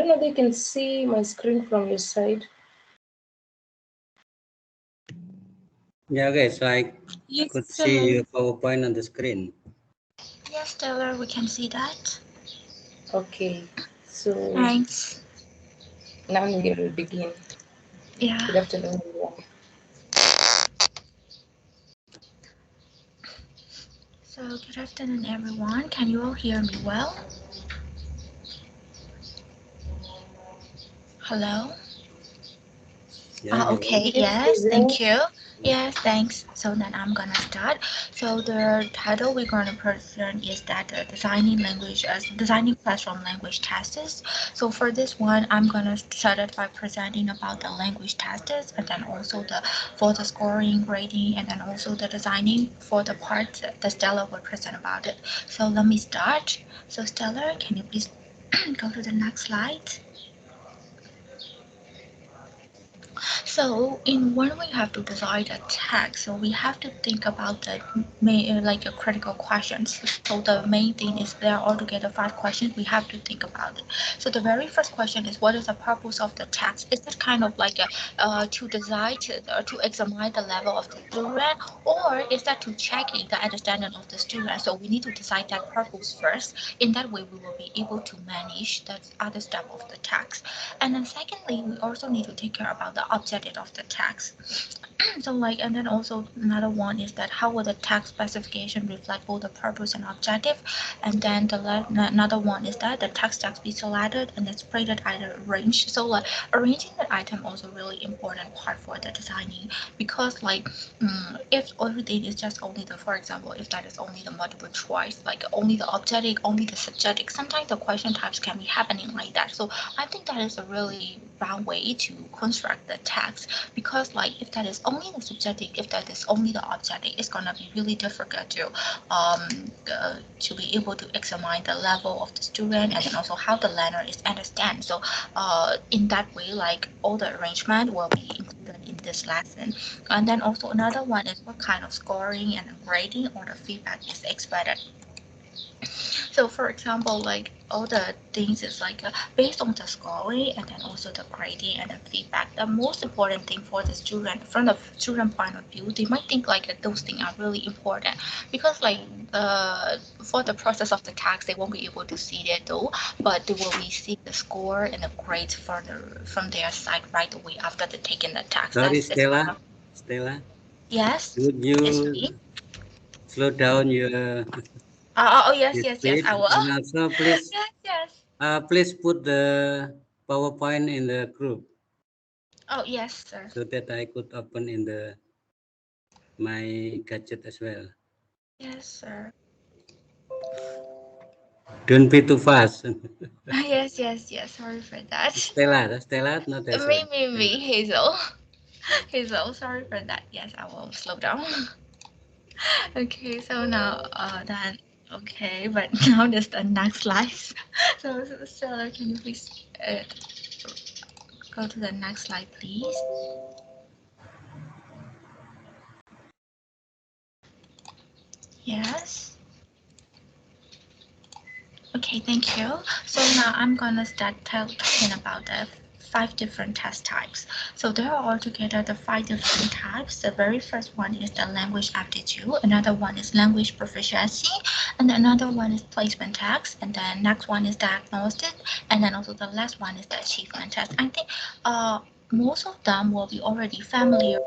know they can see my screen from your side. Yeah, okay, so I Yes, could see your PowerPoint on the screen. yes, Taylor, we can see that. Okay, so Thanks. now we will begin. Yeah. Good afternoon, everyone. So, good afternoon, everyone. Can you all hear me well? Hello? Yeah, hello. Okay, Yes, yes, present. thank you. Yes, thanks. So then I'm gonna start. So the title we're gonna present is that designing language as designing classroom language tests. So for this one, I'm gonna start it by presenting about the language tests and then also the for the scoring, grading, and then also the designing for the part that Stella will present about it. So let me start. So Stella, can you please go to the next slide? So in when we have to design a text, so we have to think about the main, like a critical questions. So the main thing is there are altogether 5 questions we have to think about it. So the very first question is what is the purpose of the text? Is it kind of like a to decide to examine the level of the student, or is that to checking the understanding of the student? So we need to decide that purpose first. In that way, we will be able to manage the other step of the text. And then secondly, we also need to take care about the objective of the text. So like, and then also another one is that how will the text specification reflect both the purpose and objective? And then another one is that the text be selected and then spread either arranged. So like arranging the item also really important part for the designing because like if everything is just only the, for example, if that is only the multiple choice, like only the objective, only the subjective, sometimes the question types can be happening like that. So I think that is a really wrong way to construct the text because like if that is only the subjective, if that is only the objective, it's gonna be really difficult to be able to examine the level of the student and then also how the learner is understand. So in that way, like all the arrangement will be included in this lesson. And then also another one is what kind of scoring and grading or the feedback is expected. So for example, like all the things is like based on the scoring and then also the grading and the feedback. The most important thing for the student, from the student point of view, they might think like those things are really important because like for the process of the tax, they won't be able to see it though, but they will be seeing the score and the grades further from their side right away after they taking the tax. Sorry, That's Stella. Stella, yes, could it's you me. slow down your, Oh yes, your yes, yes, speed? I will. And also, please, Yes, yes. please put the PowerPoint in the group Oh yes, sir. so that I could open in the my gadget as well. Yes, sir. Don't be too fast. Yes, yes, yes. Sorry for that. Stella, Stella, not Hazel. Me, Stella. Hazel. Hazel, sorry for that. Yes, I will slow down. Okay, so now, then, okay, but now there's the next slide. So Stella, can you please go to the next slide, please? Yes. Okay, thank you. So now I'm gonna start talking about the 5 different test types. So there are altogether the 5 different types. The very first one is the language aptitude, another one is language proficiency, and another one is placement test, and then next one is diagnostic, and then also the last one is the achievement test. I think most of them will be already familiar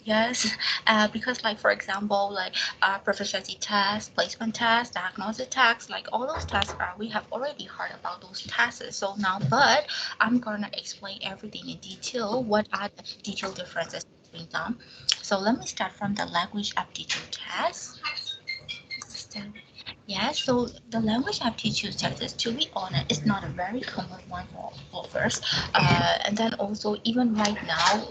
yes, because like for example, like proficiency test, placement test, diagnosis test, like all those tests, we have already heard about those tests. So now, but I'm gonna explain everything in detail. What are the detailed differences between them? So let me start from the language aptitude test. Yes, so the language aptitude test, to be honest, is not a very common one for offers. And then also, even right now,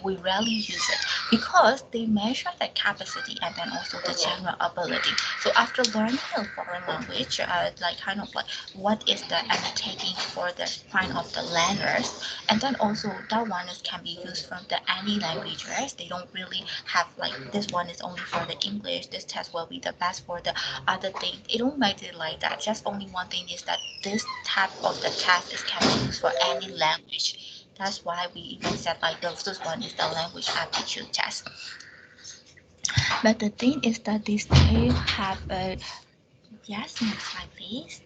we rarely use it because they measure the capacity and then also the general ability. So after learning a foreign language, like kind of like what is the undertaking for the kind of the learners, and then also that one is can be used from the any language, right? They don't really have like this one is only for the English. This test will be the best for the other thing thing. It don't make it like that. Just only one thing is that this type of the test is can be used for any language. That's why we even said like the first one is the language aptitude test. But the thing is that this they have a yes, next slide please.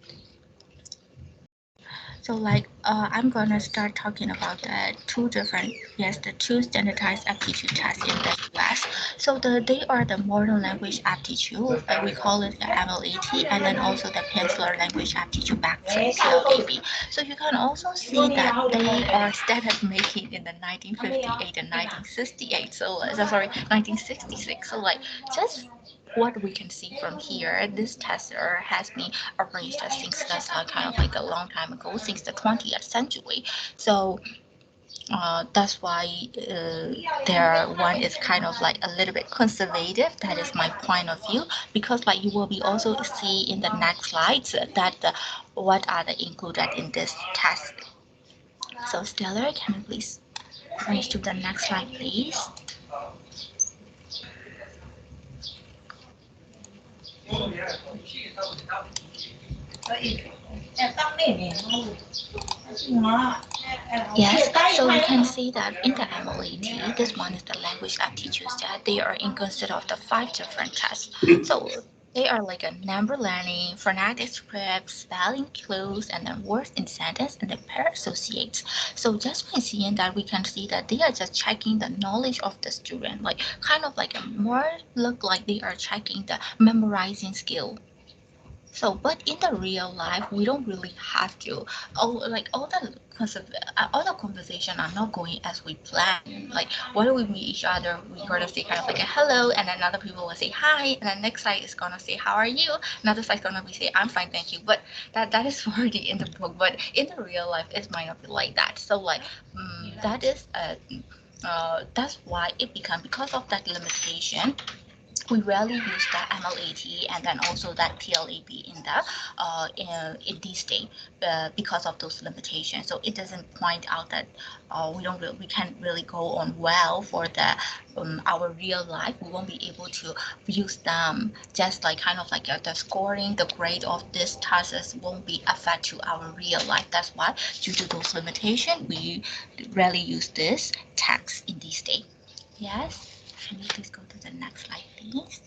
So like I'm gonna start talking about the two standardized aptitude tests in the US. So they are the modern language aptitude, we call it the MLAT, and then also the Peninsular Language Aptitude Backtrack PLAB. So you can also see that they are started making in the 1958 and 1968. Sorry, 1966. So like just what we can see from here, this tester has been arranged since that's kind of like a long time ago, since the 20th century. So that's why their one is kind of like a little bit conservative. That is my point of view, because like you will be also see in the next slides that what are the included in this test. So Stellar, can you please range to the next slide, please? Yes, so you can see that in the MLAT, this one is the language aptitudes that they are in consider of the 5 different tests. So they are like a number learning, phonetic script, spelling clues, and then words in sentence, and then pair associates. So just by seeing that, we can see that they are just checking the knowledge of the student, like kind of like a more look like they are checking the memorizing skill. So, but in the real life, we don't really have to. Like all the conversation are not going as we plan. Like when we meet each other, we gonna say kind of like a hello, and then other people will say hi, and then next side is gonna say how are you. Another side is gonna be say I'm fine, thank you. But that is already in the book. But in the real life, it might not be like that. So like that is that's why it become because of that limitation we rarely use the MLAT and then also that PLAB in the in these days because of those limitations. So it doesn't point out that we can't really go on well for the our real life. We won't be able to use them just like kind of like the scoring, the grade of this tasks won't be affect to our real life. That's why due to those limitations, we rarely use this text in these days. Yes. Can you please go to the next slide, please?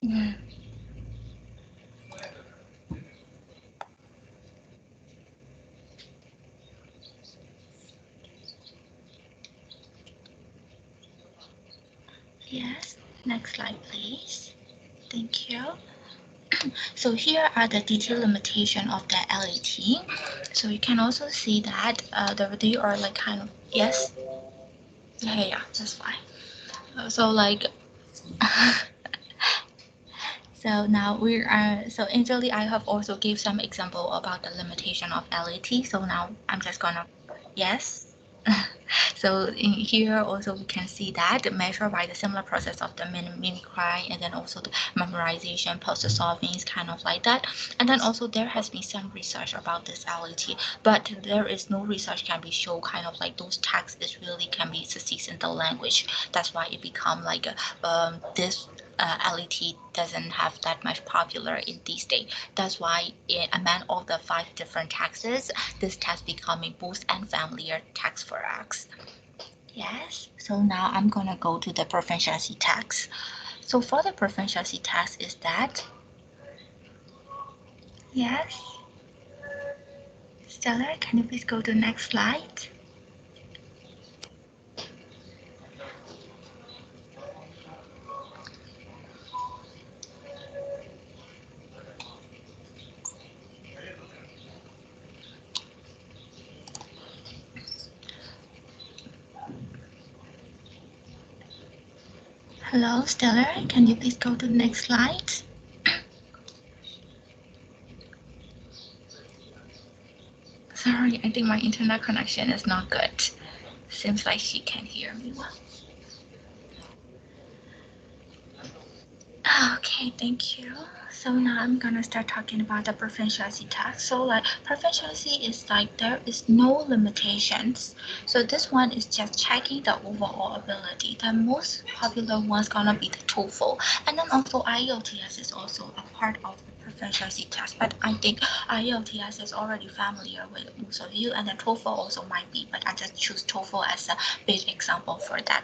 Yeah. Yes. Next slide, please. Thank you. So here are the detailed limitation of the LET. So you can also see that they are like kind of yes. Yeah, that's fine. So like so now we are so initially I have also gave some example about the limitation of LET. So now I'm just gonna yes. So in here also we can see that measure by the similar process of the mimicry and then also the memorization, puzzle solving is kind of like that. And then also there has been some research about this LET, but there is no research can be show kind of like those texts is really can be succeed in the language. That's why it become like this LET doesn't have that much popular in these days. That's why among all the 5 different taxes, this test becoming both unfamiliar text for us. Yes, so now I'm gonna go to the proficiency test. So for the proficiency test is that, yes, Stella, can you please go to the next slide? Hello, Stella, can you please go to the next slide? Sorry, I think my internet connection is not good. Seems like she can't hear me well. Okay, thank you. So now I'm gonna start talking about the proficiency test. So like proficiency is like there is no limitations. So this one is just checking the overall ability. The most popular one's gonna be the TOEFL, and then also IELTS is also a part of the proficiency test. But I think IELTS is already familiar with most of you, and the TOEFL also might be. But I just choose TOEFL as a big example for that.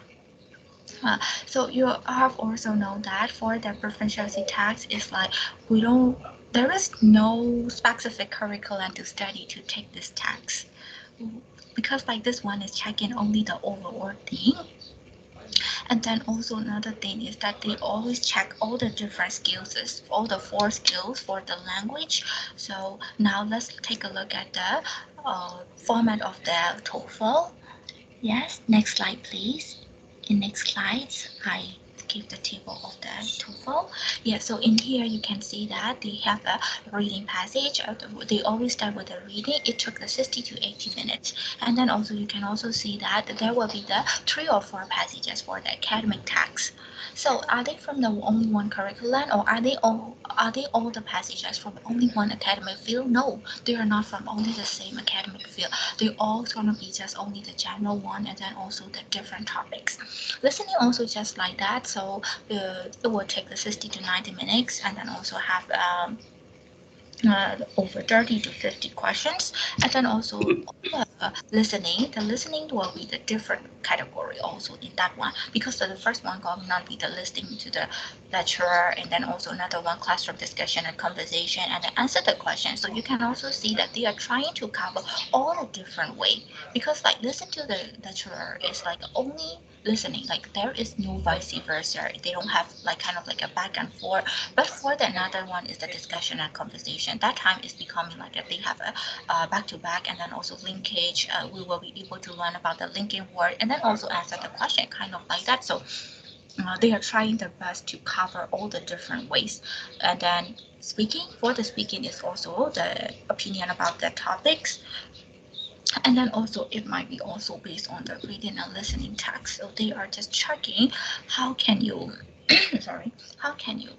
So you have also known that for the proficiency tax is like we don't there is no specific curriculum to study to take this tax because like this one is checking only the overall thing. And then also another thing is that they always check all the different skills, all the four skills for the language. So now let's take a look at the format of the TOEFL. Yes, next slide, please. In next slides, I give the table of the TOEFL. Yeah, so in here you can see that they have a reading passage. They always start with a reading. It took the 60 to 80 minutes. And then also you can also see that there will be the 3 or 4 passages for the academic text. So are they from the only one curriculum or are they all the passages from only one academic field? No, they are not from only the same academic field. They all gonna be just only the general one and then also the different topics. Listening also just like that. So it will take the 60 to 90 minutes and then also have over 30 to 50 questions. And then also the listening will be the different category also in that one because the first one will not be the listening to the lecturer and then also another one classroom discussion and conversation and then answer the question. So you can also see that they are trying to cover all the different way because like listen to the lecturer is like only listening, like there is no vice versa. They don't have like kind of like a back and forth. But for the another one is the discussion and conversation. That time is becoming like if they have a back to back and then also linkage. We will be able to learn about the linking word and then also answer the question kind of like that. So they are trying their best to cover all the different ways. And then speaking is also the opinion about the topics and then also it might be also based on the reading and listening text. So they are just checking how can you sorry, how can you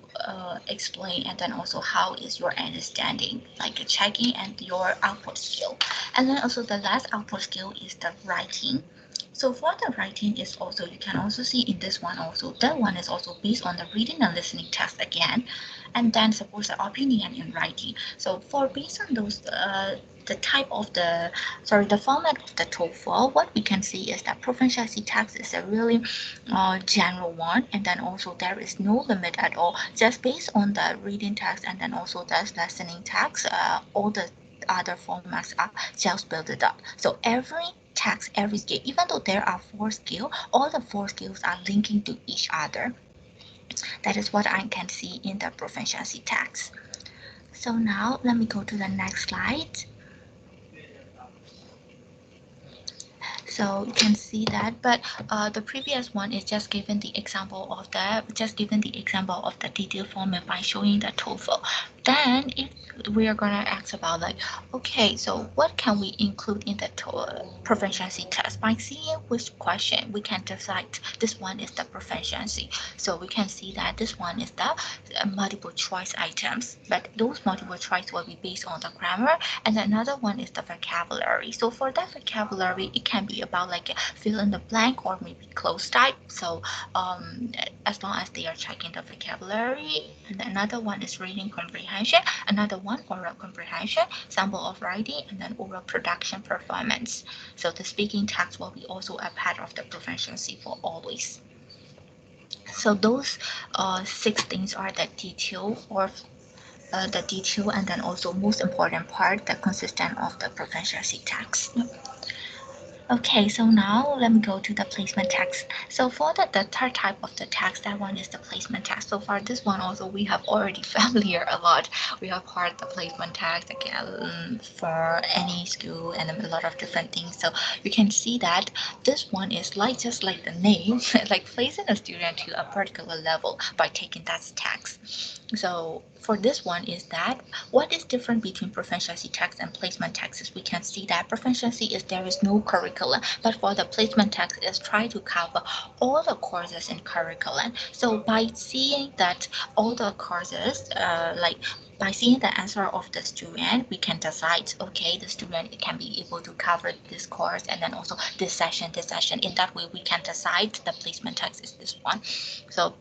explain and then also how is your understanding, like checking and your output skill. And then also the last output skill is the writing. So for the writing is also you can also see in this one also that one is also based on the reading and listening test again, and then suppose the opinion in writing. So for based on those the type of the the format of the TOEFL, what we can see is that proficiency test is a really general one, and then also there is no limit at all, just based on the reading text and then also the listening text. All the other formats are just built it up. So every text, every skill, even though there are 4 skills, all the 4 skills are linking to each other. That is what I can see in the proficiency text. So now let me go to the next slide. So you can see that, but the previous one is just given the example of the detailed format by showing the TOEFL. Then if we are gonna ask about like, okay, so what can we include in the proficiency test? By seeing which question we can decide this one is the proficiency. So we can see that this one is the multiple choice items, but those multiple choice will be based on the grammar, and another one is the vocabulary. So for that vocabulary, it can be about like fill in the blank or maybe close type. So as long as they are checking the vocabulary, and another one is reading comprehension, another one oral comprehension, sample of writing, and then oral production performance. So the speaking text will be also a part of the proficiency for always. So those 6 things are the detail and then also most important part that consistent of the proficiency text. Okay, so now let me go to the placement text. So for the third type of the text, that one is the placement text. So for this one also we have already familiar a lot. We have heard the placement text again for any school and a lot of different things. So you can see that this one is like just like the name, like placing a student to a particular level by taking that text. So for this one is that what is different between proficiency text and placement text is we can see that proficiency is there is no curriculum curriculum. But for the placement text, it's try to cover all the courses in curriculum. So by seeing that all the courses, by seeing the answer of the student, we can decide, okay, the student can be able to cover this course and then also this session, this session. In that way, we can decide the placement text is this one. So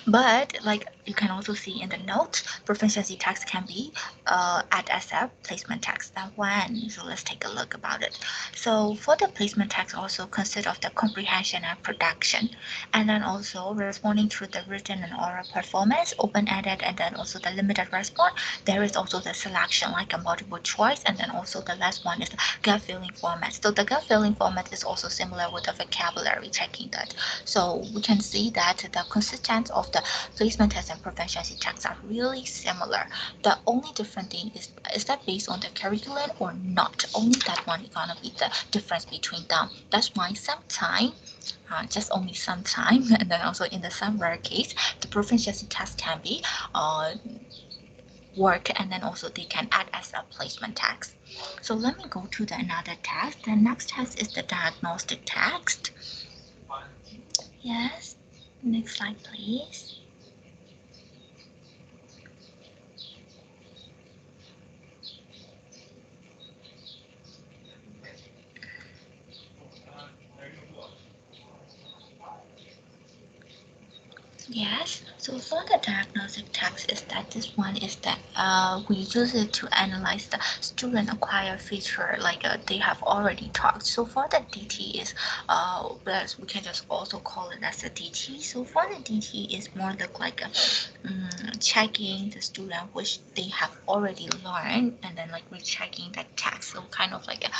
but like you can also see in the note, proficiency text can be add as a placement text. That one. So let's take a look about it. So for the placement text also consist of the comprehension and production, and then also responding to the written and oral performance, open-ended, and then also the limited response. There is also the selection like a multiple choice, and then also the last one is the gut feeling format. So the gut feeling format is also similar with the vocabulary checking that. So we can see that the consistence of the placement test and proficiency checks are really similar. The only different thing is that based on the curriculum or not. Only that one is gonna be the difference between them. That's why sometimes just only sometime, and then also in the some rare case, the proficiency test can be work, and then also they can add as a placement text. So let me go to the another test. The next test is the diagnostic text. Yes, next slide please. Yes, so for the diagnostic text is that this one is that we use it to analyze the student acquired feature like they have already talked. So for the DT is we can just also call it as a DT. So for the DT is more look like a checking the student which they have already learned and then like rechecking that text. So kind of like a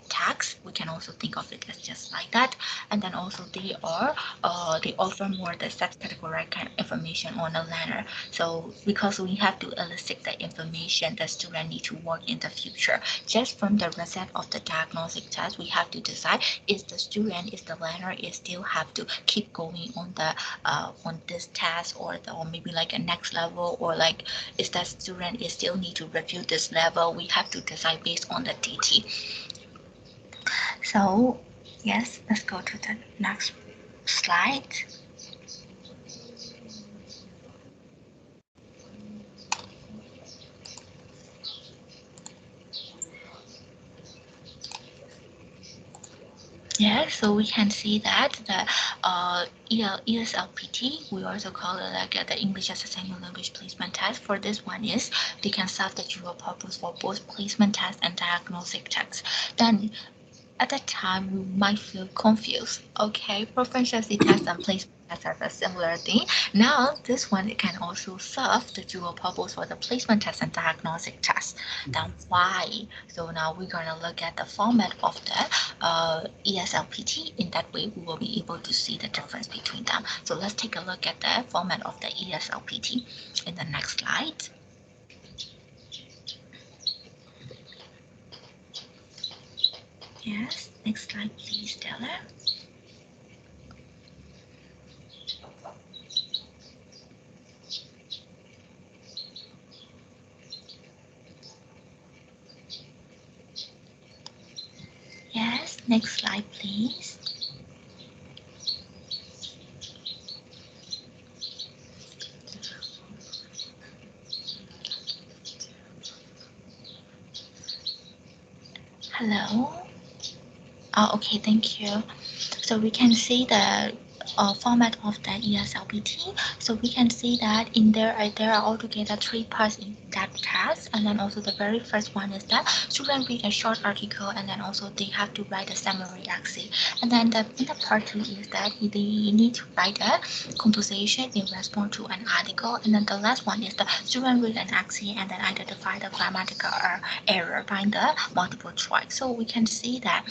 text. We can also think of it as just like that. And then also they offer more the set category kind of information on a learner. So because we have to elicit the information the student need to work in the future, just from the result of the diagnostic test, we have to decide is the student, is the learner, is still have to keep going on the on this test or maybe like a next level, or like is that student is still need to review this level. We have to decide based on the DT. So yes, let's go to the next slide. Yeah, so we can see that the ESLPT, we also call it like the English as a Second Language Placement Test. For this one is they can solve the dual purpose for both placement test and diagnostic tests. Then at that time, we might feel confused. Okay, proficiency test and placement test have a similar thing. Now, this one it can also serve the dual purpose for the placement test and diagnostic test. Then why? So now we're gonna look at the format of the ESLPT. In that way, we will be able to see the difference between them. So let's take a look at the format of the ESLPT in the next slide. Yes, next slide, please, Stella. Yes, next slide, please. Hello. Oh, okay, thank you. So we can see the format of the ESLPT. So we can see that in there are altogether three parts in that task, and then also the very first one is that students read a short article, and then also they have to write a summary essay. And then in the part two is that they need to write a composition in response to an article, and then the last one is the student read an essay and then identify the grammatical error by the multiple choice. So we can see that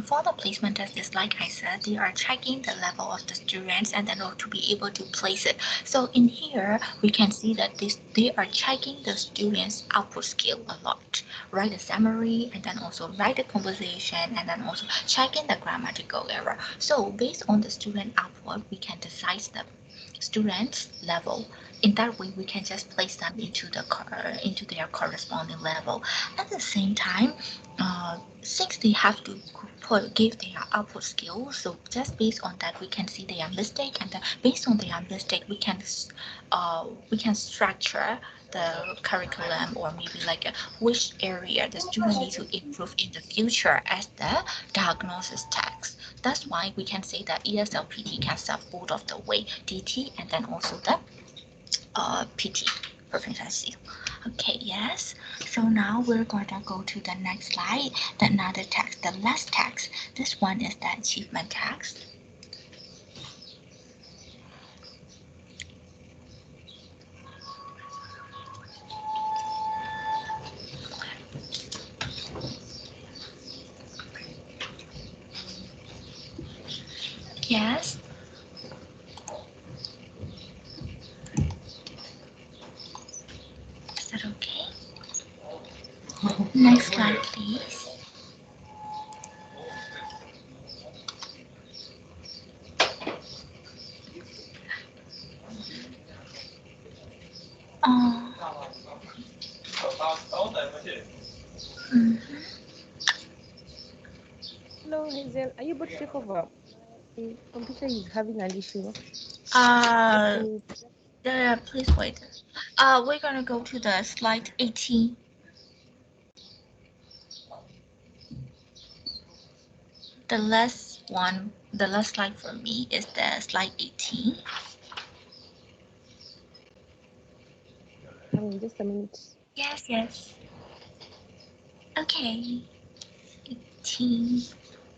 for the placement test is like I said, they are checking the level of the students and then to be able to place it. So in here, we can see that they are checking the students' output skill a lot. Write a summary and then also write a composition and then also checking the grammatical error. So based on the student output, we can decide the student's level. in that way, we can just place them into their corresponding level. At the same time, since they have to give their output skills, so just based on that, we can see their mistake, and then based on their mistake, we can structure the curriculum, or maybe like which area the student needs to improve in the future as the diagnosis text. That's why we can say that ESLPT can serve both of the way, DT and then also the PT proficiency. Okay, yes. So now we're going to go to the next slide, the another text, the last text. This one is the achievement text. Yes. Is that okay? Next slide, please. Uh, mhm. Hello, Hazel. Are you able to take over? My computer is having an issue. Uh, To yeah, please wait. We're gonna go to the slide 18. The last slide for me is the slide 18. just a minute. Yes, yes. Okay. 18.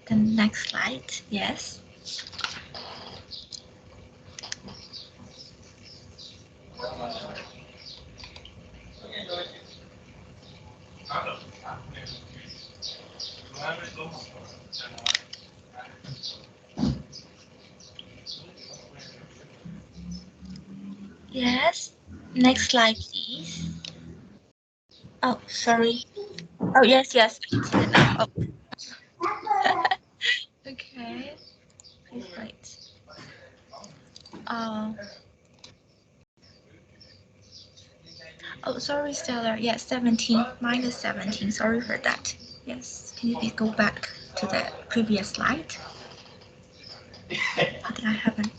The next slide. Yes. Yes. Next slide, please. Oh, sorry. Oh, yes, yes. I see it now. Oh. Okay. Please wait. Uh, oh, sorry, Stella. Yes, 17. Minus 17. Sorry for that. Yes. Can you please go back to the previous slide? I think I haven't.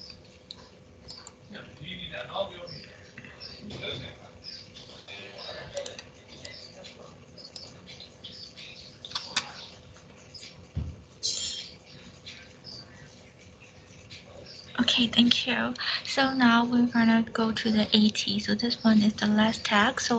Okay, thank you. So now we're gonna go to the AT. So this one is the last tag. So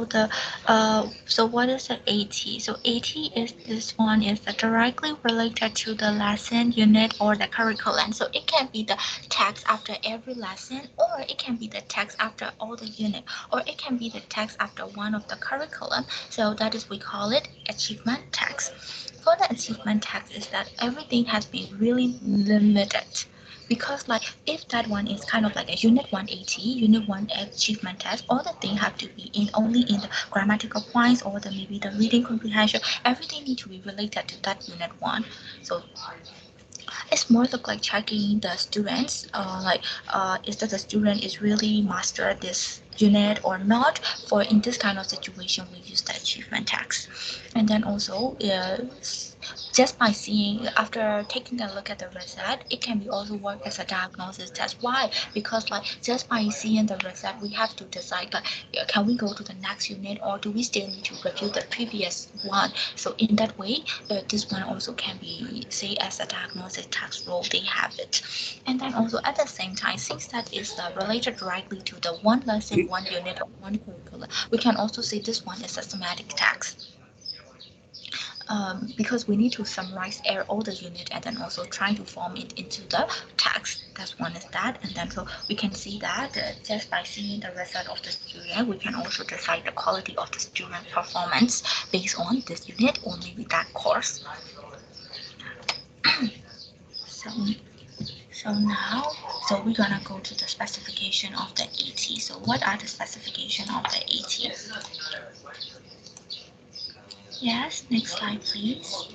what is the AT? So AT is this one is directly related to the lesson unit or the curriculum. So it can be the text after every lesson, or it can be the text after all the unit, or it can be the text after one of the curriculum. So that is we call it achievement text. For the achievement text is that everything has been really limited, because like if that one is kind of like a unit 180, unit 1 achievement test, all the things have to be in only in the grammatical points or the maybe the reading comprehension, everything need to be related to that unit 1. So it's more look like checking the students, is that the student is really master this unit or not. For in this kind of situation, we use the achievement text. And then also, just by seeing, after taking a look at the result, it can be also work as a diagnosis test. Why? Because like just by seeing the result, we have to decide like, can we go to the next unit, or do we still need to review the previous one? So in that way, this one also can be say as a diagnosis task role, they have it. And then also at the same time, since that is related directly to the one lesson, one unit, or one curriculum, we can also say this one is a thematic task. Because we need to summarize all the unit and then also try to form it into the text. That's one is that. And then so we can see that just by seeing the result of the student, we can also decide the quality of the student performance based on this unit or maybe that course. So, so we're gonna go to the specification of the AT. So what are the specification of the AT? Yes, next slide please.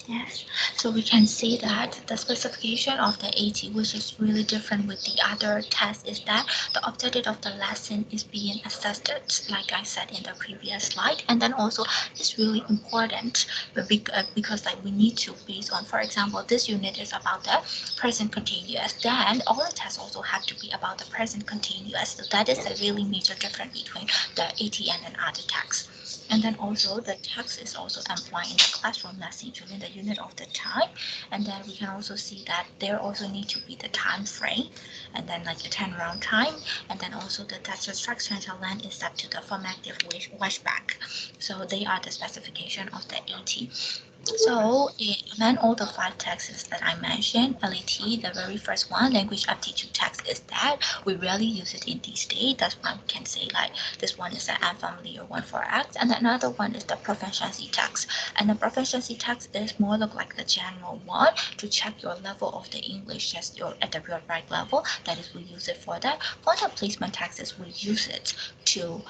Yes, so we can see that the specification of the AT, which is really different with the other tests, is that the objective of the lesson is being assessed, like I said in the previous slide, and then also it's really important because like we need to base on, for example, this unit is about the present continuous, then all the tests also have to be about the present continuous. So that is a really major difference between the AT and other texts. And then also the text is also employed in the classroom lesson during the unit of the time. And then we can also see that there also need to be the time frame and then like the turnaround time. And then also the text structure and length is set to the formative washback. So they are the specification of the AT. So, among all the five texts that I mentioned, LET, the very first one, language aptitude text, is that we rarely use it in these days. That's why we can say like this one is an unfamiliar one for X, and another one is the proficiency text. And the proficiency text is more look like the general one to check your level of the English, just your at the real right level. That is, we use it for that. For the placement texts, we use it to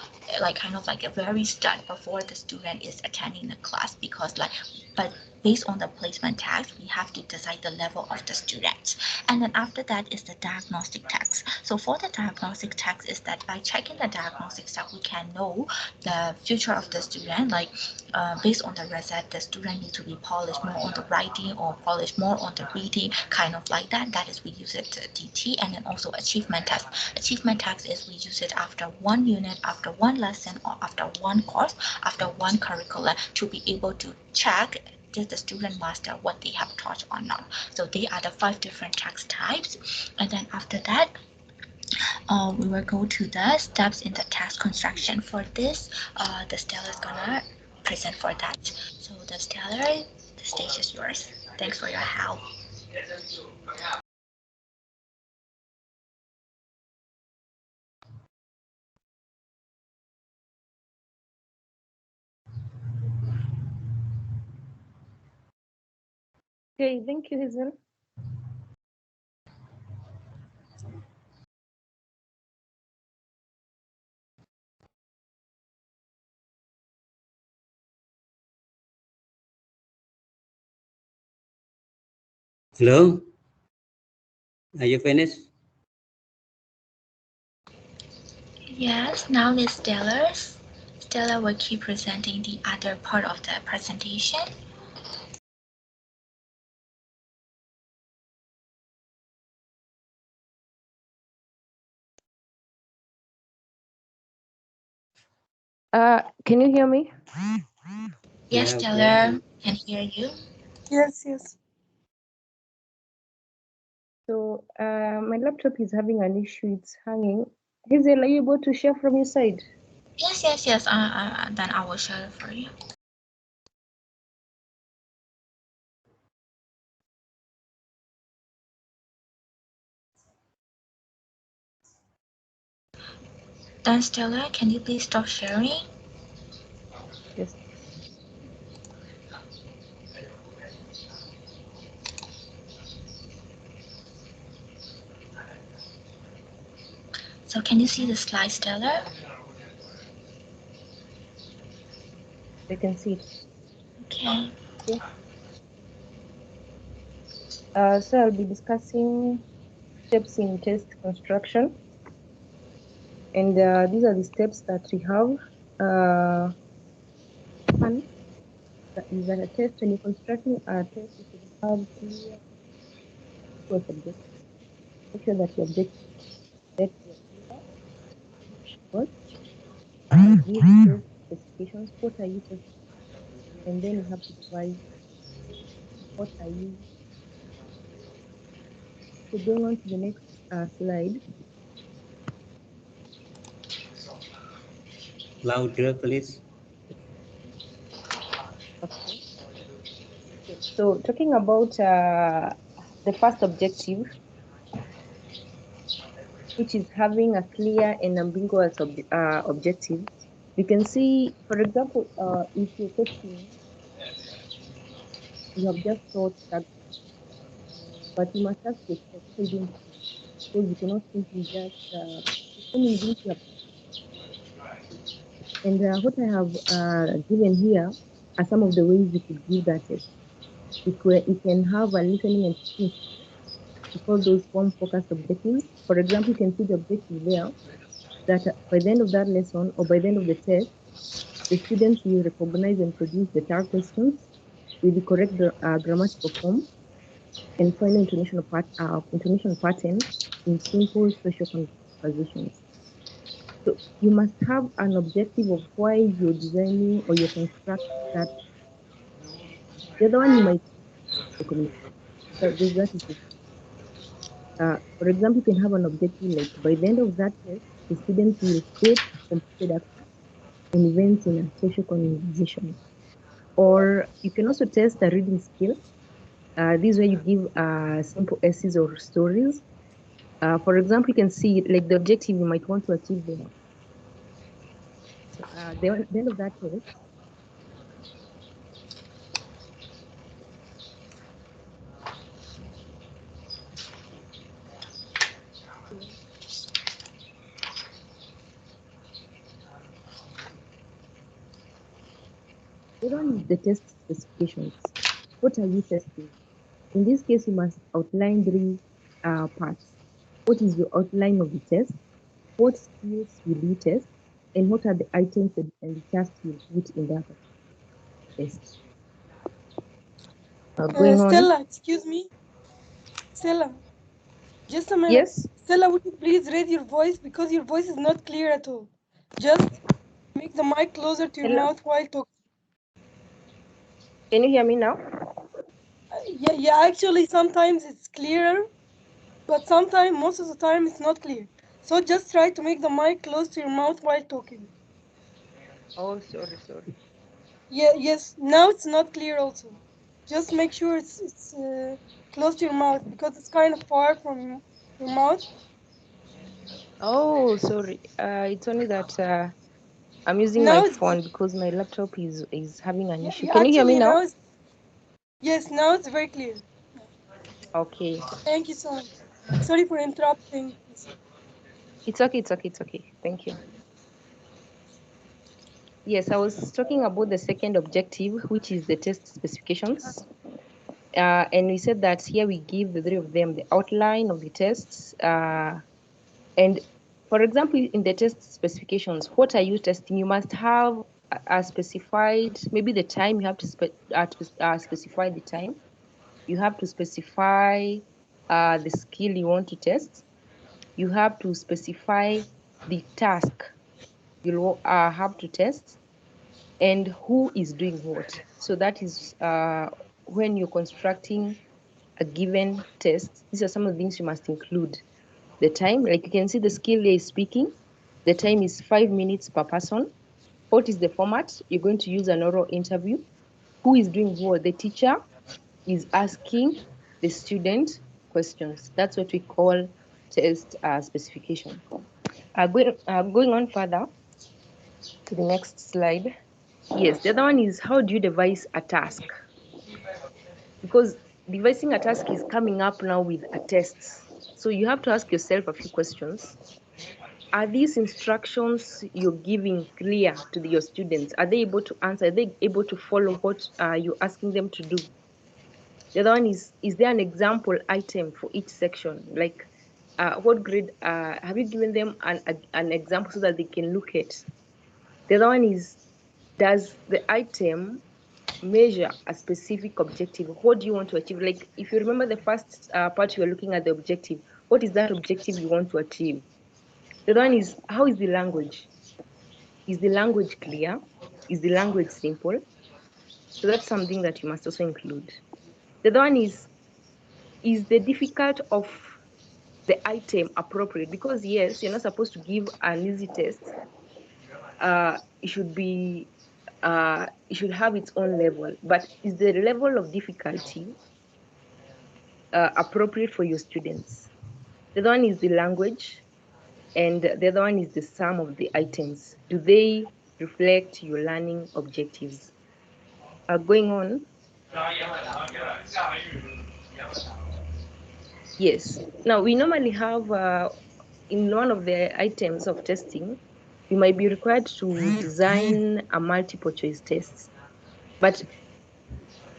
like kind of like a very start before the student is attending the class because like but based on the placement text, we have to decide the level of the students. And then after that is the diagnostic text. So for the diagnostic text is that by checking the diagnostic text, we can know the future of the student, like based on the result, the student need to be polished more on the writing or polished more on the reading, kind of like that. That is we use it DT. And then also achievement text. Achievement text is we use it after one unit, after one lesson, or after one course, after one curriculum to be able to check did the student master what they have taught or not. So they are the five different text types. And then after that, we will go to the steps in the text construction. For this, the Stella is gonna present for that. So the Stella, the stage is yours. Thanks for your help. Okay, thank you, Hazel. Hello? Are you finished? Yes, now is Stella's. Stella will keep presenting the other part of the presentation. Can you hear me? Yes, Yeah, okay. Stella, can hear you. Yes, yes. So my laptop is having an issue. It's hanging. Hazel, are you able to share from your side? Yes. Then I will share it for you. Then Stella, can you please stop sharing? Yes. So can you see the slide, Stella? I can see it. Okay. Okay. So I'll be discussing steps in test construction. And these are the steps that we have. One is that a test, when you're constructing a test, you should have clear course objectives. Make sure that your objectives that you're clear. What? Review the test specifications. What are you testing? And then you have to devise what are you. So going on to the next slide. Louder, please. Okay. Okay. So talking about the first objective, which is having a clear and ambiguous objective, we can see, for example, if you're testing, you have just taught that, but you must ask yourself, what are you doing? Because you cannot simply just determine things you have. And what I have given here are some of the ways you could give that test. You can have a listening and speaking skills. We call those form-focused objectives. For example, you can see the objective there that by the end of that lesson or by the end of the test, the students will recognize and produce the tag questions with the correct grammatical form and final intonation pattern in simple social conversations. So you must have an objective of why you're designing or you're constructing that. The other one you might the communication. That is the for example, you can have an objective like by the end of that test, the students will state completed actions and events in a social conversation. Or you can also test a reading skill. This way you give simple essays or stories. For example, you can see like the objective you might want to achieve there. So the end of that test, the other one is the test specifications. What are you testing? In this case, you must outline three parts. What is your outline of the test? What skills will you test? And what are the items and the tasks you'll put in that test? Going on. Stella, excuse me. Stella, just a minute. Yes. Stella, would you please raise your voice because your voice is not clear at all. Just make the mic closer to your Hello? mouth while talking. Can you hear me now? Yeah, actually sometimes it's clearer, but sometimes, most of the time, it's not clear. So just try to make the mic close to your mouth while talking. Oh, sorry. Yes, now it's not clear also. Just make sure it's close to your mouth because it's kind of far from your mouth. Oh, sorry. It's only that I'm using Now my it's good. phone because my laptop is having an issue. Yeah, Can you hear me actually now? yes, now it's very clear. Okay. Thank you so much. Sorry for interrupting. It's okay. Thank you. Yes, I was talking about the second objective, which is the test specifications. And we said that here we give the three of them the outline of the tests. And for example, in the test specifications, what are you testing? You must have a specified, maybe the time, you have to specify the time. You have to specify the skill you want to test. You have to specify the task you'll have to test and who is doing what. So that is when you're constructing a given test. These are some of the things you must include. The time, like you can see the skill there is speaking. The time is 5 minutes per person. What is the format? You're going to use an oral interview. Who is doing what? The teacher is asking the student questions. That's what we call test specification. Going on further to the next slide. Yes, the other one is how do you devise a task? Because devising a task is coming up now with a test. So you have to ask yourself a few questions. Are these instructions you're giving clear to your students? Are they able to answer? Are they able to follow what you're asking them to do? The other one is there an example item for each section? Like what grade, have you given them an example so that they can look at? The other one is, does the item measure a specific objective? What do you want to achieve? Like if you remember the first part, you were looking at the objective. What is that objective you want to achieve? The other one is, how is the language? Is the language clear? Is the language simple? So that's something that you must also include. The other one is the difficult of the item appropriate? Because yes, you're not supposed to give an easy test. It should be it should have its own level, but is the level of difficulty appropriate for your students? The other one is the language, and the other one is the sum of the items. Do they reflect your learning objectives? Going on. Yes. Now, we normally have in one of the items of testing, you might be required to design a multiple choice test. But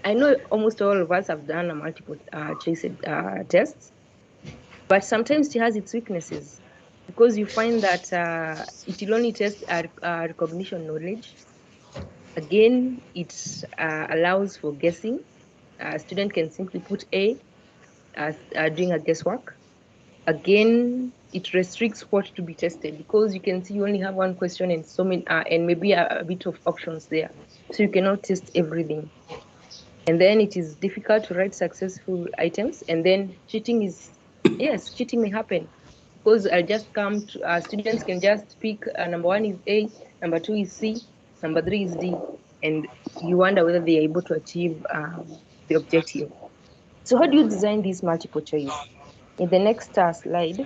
I know almost all of us have done a multiple choice test, but sometimes it has its weaknesses because you find that it will only test recognition knowledge. Again, it allows for guessing. A student can simply put A as doing a guesswork. Again, it restricts what to be tested because you can see you only have one question and so many, and maybe a bit of options there, so you cannot test everything. And then it is difficult to write successful items. And then cheating is, yes, cheating may happen because I'll just come to students can just pick number 1 is A, number 2 is C, number 3 is D, and you wonder whether they are able to achieve the objective. So how do you design this multiple choice? In the next slide,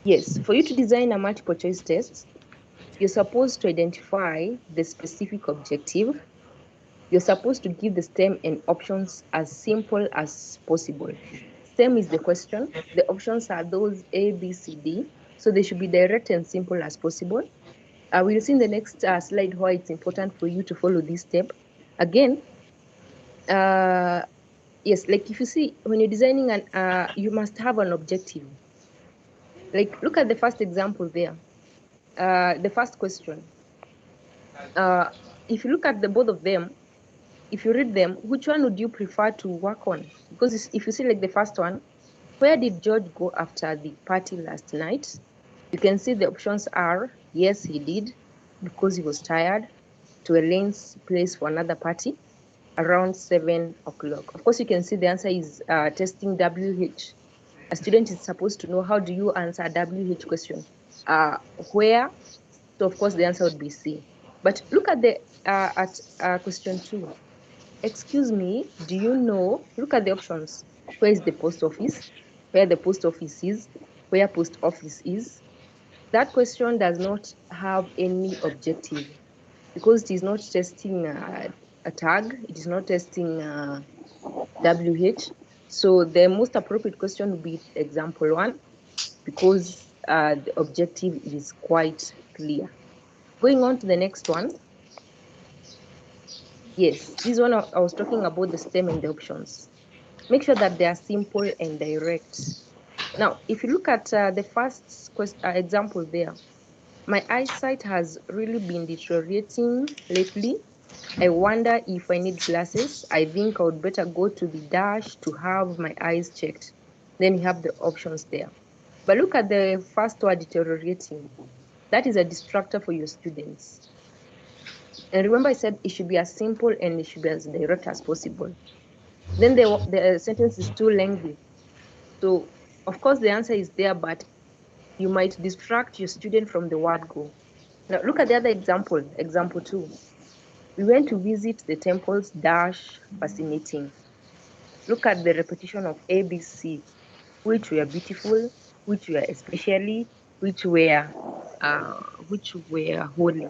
yes, for you to design a multiple choice test, you're supposed to identify the specific objective. You're supposed to give the STEM and options as simple as possible. STEM is the question. The options are those A, B, C, D. So they should be direct and simple as possible. We'll see in the next slide why it's important for you to follow this step. Again, yes, like if you see, when you're designing you must have an objective. Like look at the first example there. The first question. If you look at the both of them, if you read them, which one would you prefer to work on? Because if you see like the first one, where did George go after the party last night? You can see the options are, yes, he did, because he was tired, to Elaine's place for another party around 7 o'clock. Of course, you can see the answer is testing WH. A student is supposed to know how do you answer a WH question. Where? So of course the answer would be C. But look at the question 2. Excuse me, do you know? Look at the options. Where is the post office? Where the post office is? Where post office is? That question does not have any objective because it is not testing a tag. It is not testing WH. So the most appropriate question would be example 1 because the objective is quite clear. Going on to the next one. Yes, this one I was talking about the STEM and the options. Make sure that they are simple and direct. Now, if you look at the first example there, my eyesight has really been deteriorating lately. I wonder if I need glasses. I think I would better go to the dash to have my eyes checked. Then you have the options there. But look at the first word, deteriorating. That is a distractor for your students. And remember I said it should be as simple and it should be as direct as possible. Then the sentence is too lengthy. So of course the answer is there, but you might distract your student from the word go. Now look at the other example, example 2. We went to visit the temples dash fascinating. Look at the repetition of ABC, which were beautiful, which were especially, which were holy.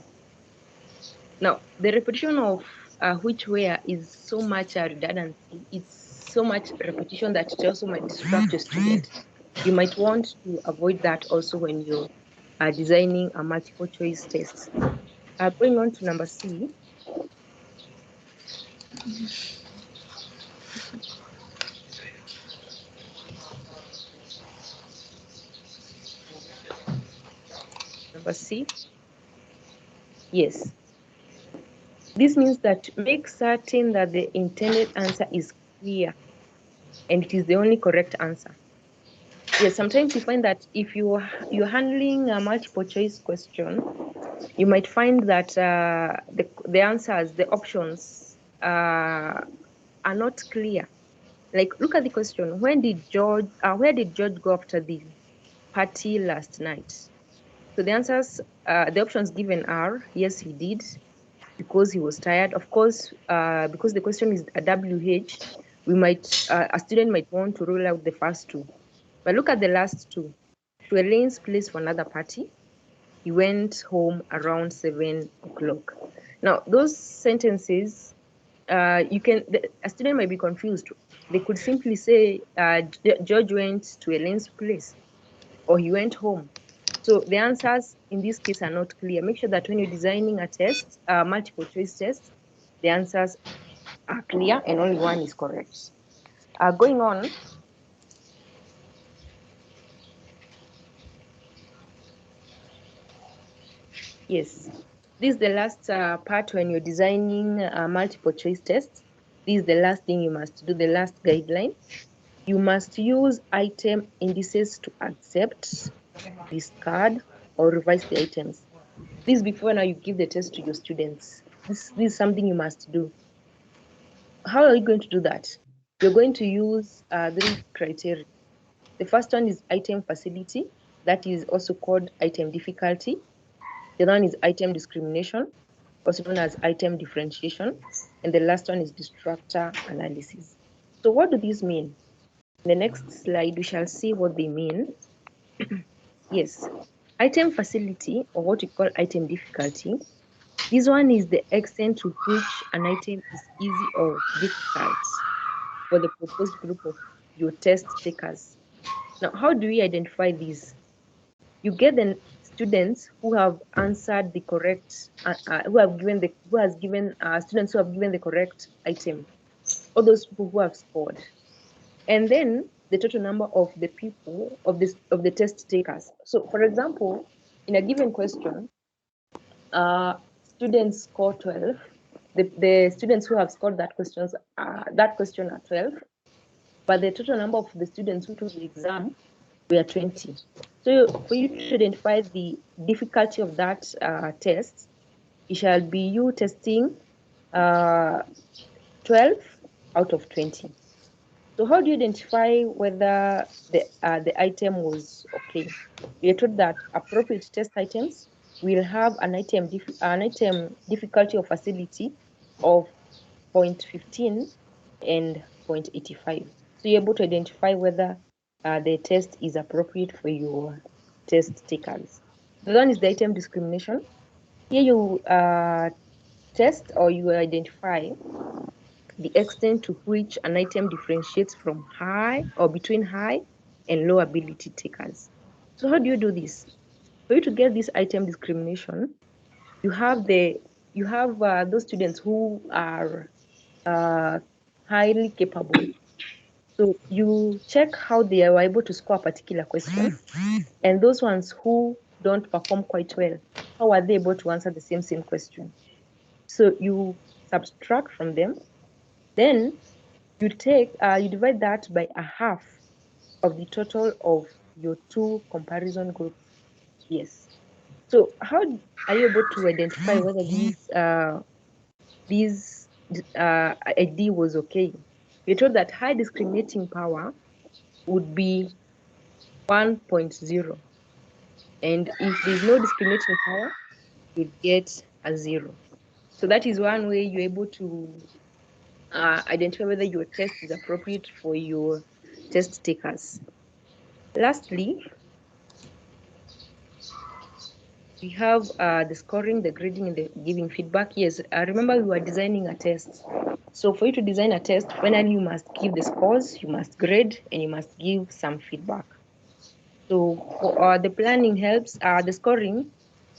Now, the repetition of which were is so much redundancy. It's so much repetition that it also might distract your student. You might want to avoid that also when you're designing a multiple choice test. Going on to number C. Number C. Yes. This means that make certain that the intended answer is clear and it is the only correct answer. Yes, sometimes you find that if you're handling a multiple choice question, you might find that the answers, the options are not clear. Like, look at the question: where did George go after the party last night? So the answers, the options given are: yes, he did, because he was tired. Of course, because the question is a WH, a student might want to rule out the first two. But look at the last two. To Elaine's place for another party. He went home around 7 o'clock. Now, those sentences, a student might be confused. They could simply say, George went to Elaine's place, or he went home. So the answers in this case are not clear. Make sure that when you're designing a test, multiple choice test, the answers are clear and only one is correct. Going on, yes, this is the last part when you're designing multiple choice tests. This is the last thing you must do, the last guideline. You must use item indices to accept, discard, or revise the items. This is before now you give the test to your students. This is something you must do. How are you going to do that? You're going to use 3 criteria. The first one is item facility, that is also called item difficulty. The other one is item discrimination, also known as item differentiation. And the last one is destructor analysis. So what do these mean? In the next slide, we shall see what they mean. Yes, item facility, or what we call item difficulty, this one is the extent to which an item is easy or difficult for the proposed group of your test takers. Now, how do we identify these? You get the students who have answered the correct, students who have given the correct item, or those people who have scored, and then the total number of the people of the test takers. So, for example, in a given question, students score 12. The students who have scored that question are 12, but the total number of the students who took the exam were 20. So for you to identify the difficulty of that test, it shall be you testing 12 out of 20. So how do you identify whether the item was okay? We are told that appropriate test items will have an item difficulty or facility of 0.15 and 0.85. So you're able to identify whether the test is appropriate for your test takers. The one is the item discrimination. Here you test or you identify the extent to which an item differentiates from high or between high and low ability takers. So how do you do this? For you to get this item discrimination, you have those students who are highly capable. So you check how they are able to score a particular question, and those ones who don't perform quite well, how are they able to answer the same question? So you subtract from them, then you divide that by a half of the total of your 2 comparison groups. Yes. So how are you able to identify whether these ID was okay? You're told that high discriminating power would be 1.0, and if there's no discriminating power, you'd get a 0. So that is one way you're able to identify whether your test is appropriate for your test takers. Lastly, we have the scoring, the grading, and the giving feedback. Yes, remember we were designing a test. So for you to design a test, finally you must give the scores, you must grade, and you must give some feedback. So for, the planning helps, the scoring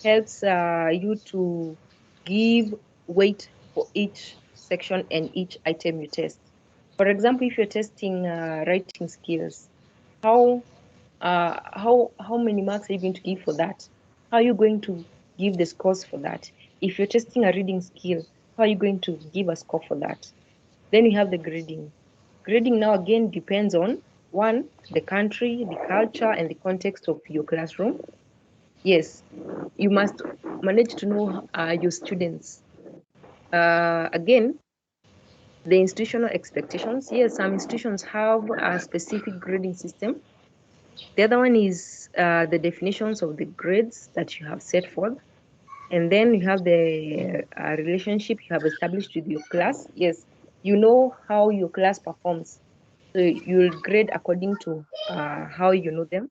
helps you to give weight for each section and each item you test. For example, if you're testing writing skills, how many marks are you going to give for that? How are you going to give the scores for that? If you're testing a reading skill, how are you going to give a score for that? Then you have the grading. Grading now again depends on one, the country, the culture, and the context of your classroom. Yes, you must manage to know your students. Again, the institutional expectations. Yes, some institutions have a specific grading system. The other one is the definitions of the grades that you have set forth. And then you have the relationship you have established with your class. Yes, you know how your class performs. So you'll grade according to how you know them.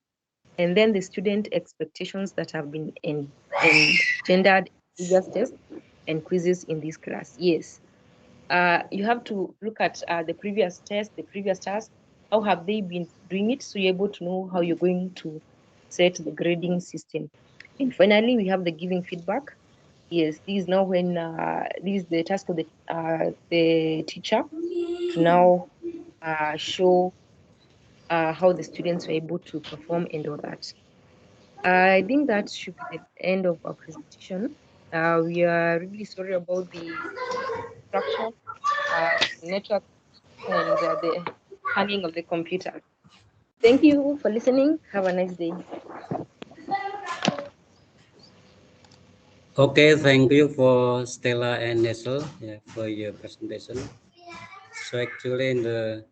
And then the student expectations that have been engendered in previous tests and quizzes in this class. Yes, you have to look at the previous test, the previous task. How have they been doing it? So you're able to know how you're going to set the grading system. And finally, we have the giving feedback. Yes, this is now when this is the task of the teacher to now show how the students were able to perform and all that. I think that should be the end of our presentation. We are really sorry about the structure, network, and the hanging of the computer. Thank you for listening. Have a nice day. Okay, thank you for Stella and Nestle, for your presentation. So actually in the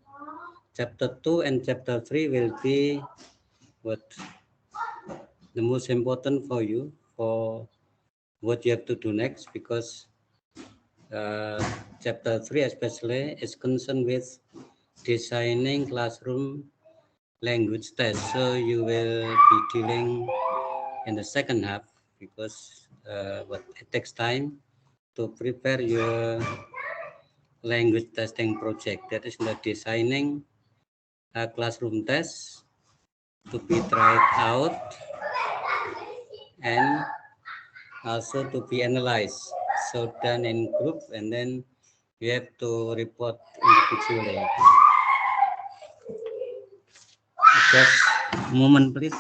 chapter 2 and chapter 3 will be what the most important for you, for what you have to do next, because chapter 3 especially is concerned with designing classroom language test. So you will be dealing in the second half, because what it takes time to prepare your language testing project, that is the designing a classroom test to be tried out and also to be analyzed, so done in group, and then you have to report individually. Just a moment please.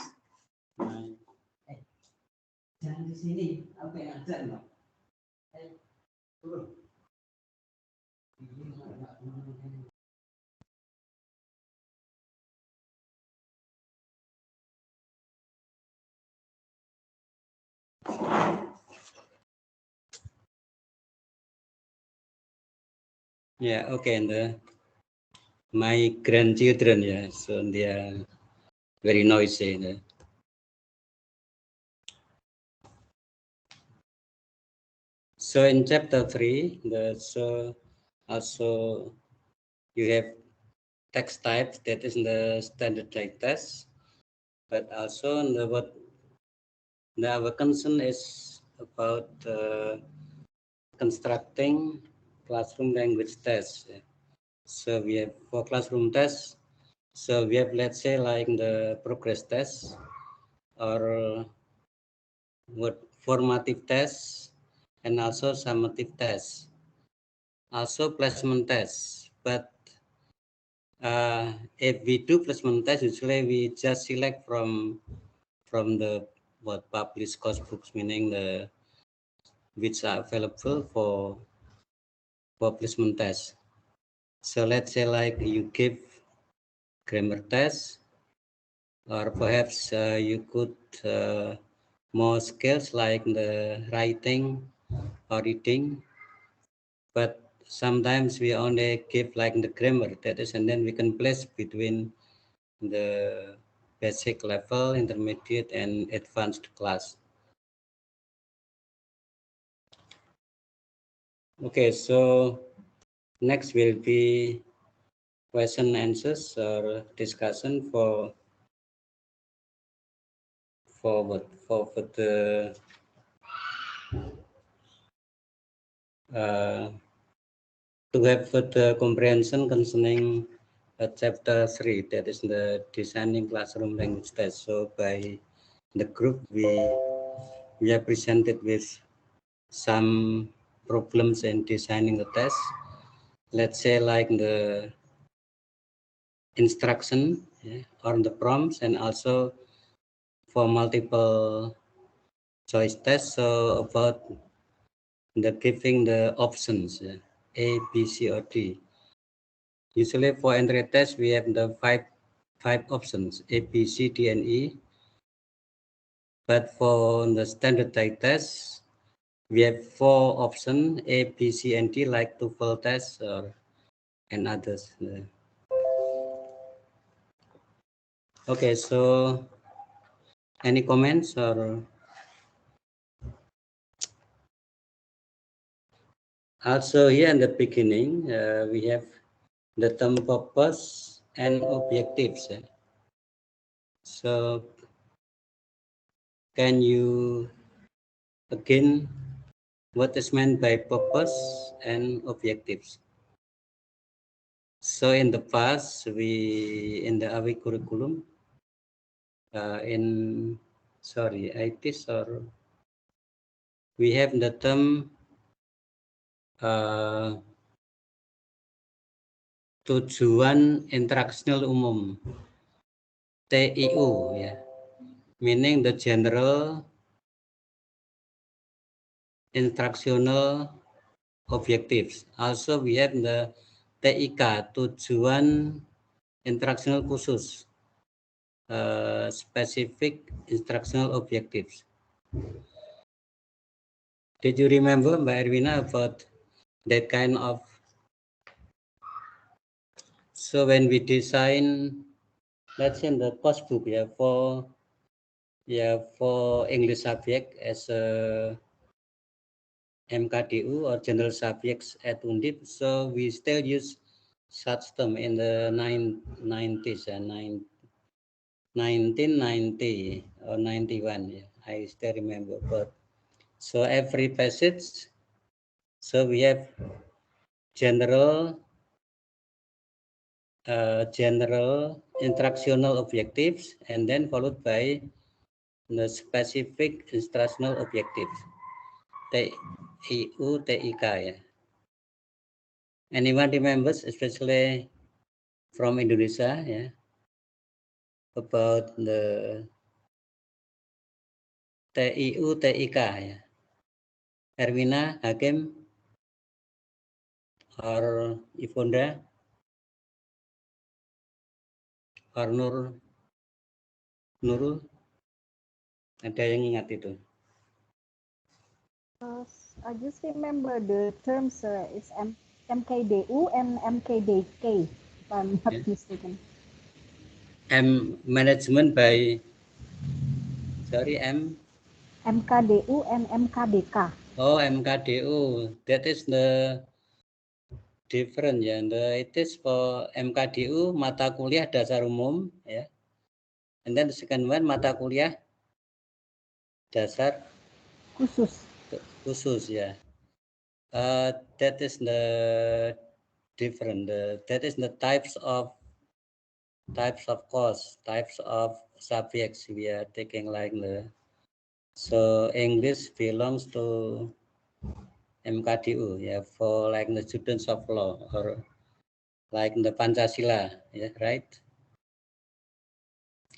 Jangan di sini, apa yang ada no? Turun. Yeah, okay, and my grandchildren, so they are very noisy. So in chapter 3, so also you have text types, that is the standard type test, but also our concern is about constructing classroom language tests. So we have for classroom tests, so we have, let's say, like the progress test, or what formative tests, and also summative tests, also placement tests. But if we do placement tests, usually we just select from the what published course books, meaning the which are available for placement tests. So let's say like you give grammar test, or perhaps you could more skills like the writing or reading, but sometimes we only give like the grammar, that is, and then we can place between the basic level, intermediate, and advanced class. Okay, so next will be question answers or discussion for the to have further comprehension concerning chapter 3, that is the designing classroom language test. So by the group we are presented with some problems in designing the test. Let's say like the instruction, or the prompts, and also for multiple choice tests, so about the giving the options, A, B, C, or D. Usually for entry test we have the five options, A, B, C, D, and E. But for the standard type test we have 4 options, A, B, C, and D, like Toefl test and others. Okay, so any comments? Or also here in the beginning we have the term purpose and objectives. So can you again what is meant by purpose and objectives? So in the past, in the AWI curriculum, I teach, or we have the term tujuan interaksional umum, TIU, ya, meaning the general instructional objectives. Also we have the TIK, tujuan instructional khusus, specific instructional objectives. Did you remember, Mbak Erwina, about that kind of? So when we design, let's say in the course book, for English subject as a MKDU or general subjects at Undip, so we still use such term in the 90s and 1990 or 91. Yeah, I still remember. But so every passage, so we have general instructional objectives, and then followed by the specific instructional objectives, TIU, TIK. Ya. Anyone remembers, especially from Indonesia, ya, about the TIU, TIK? Ya. Erwina, Hakim, or Ifonda, or Nurul, ada yang ingat itu? I just remember the terms. It's MKDU and MKDK, if I'm not mistaken. Management by, sorry, MKDU and MKBK. Oh, MKDU. That is the different, ya. It is for MKDU, mata kuliah dasar umum, ya. And then the second one, mata kuliah dasar khusus, ya. That is the different. That is the types of course, types of subjects we are taking, like so English belongs to MKDU, ya, for like the students of law, or like the Pancasila, yeah, right?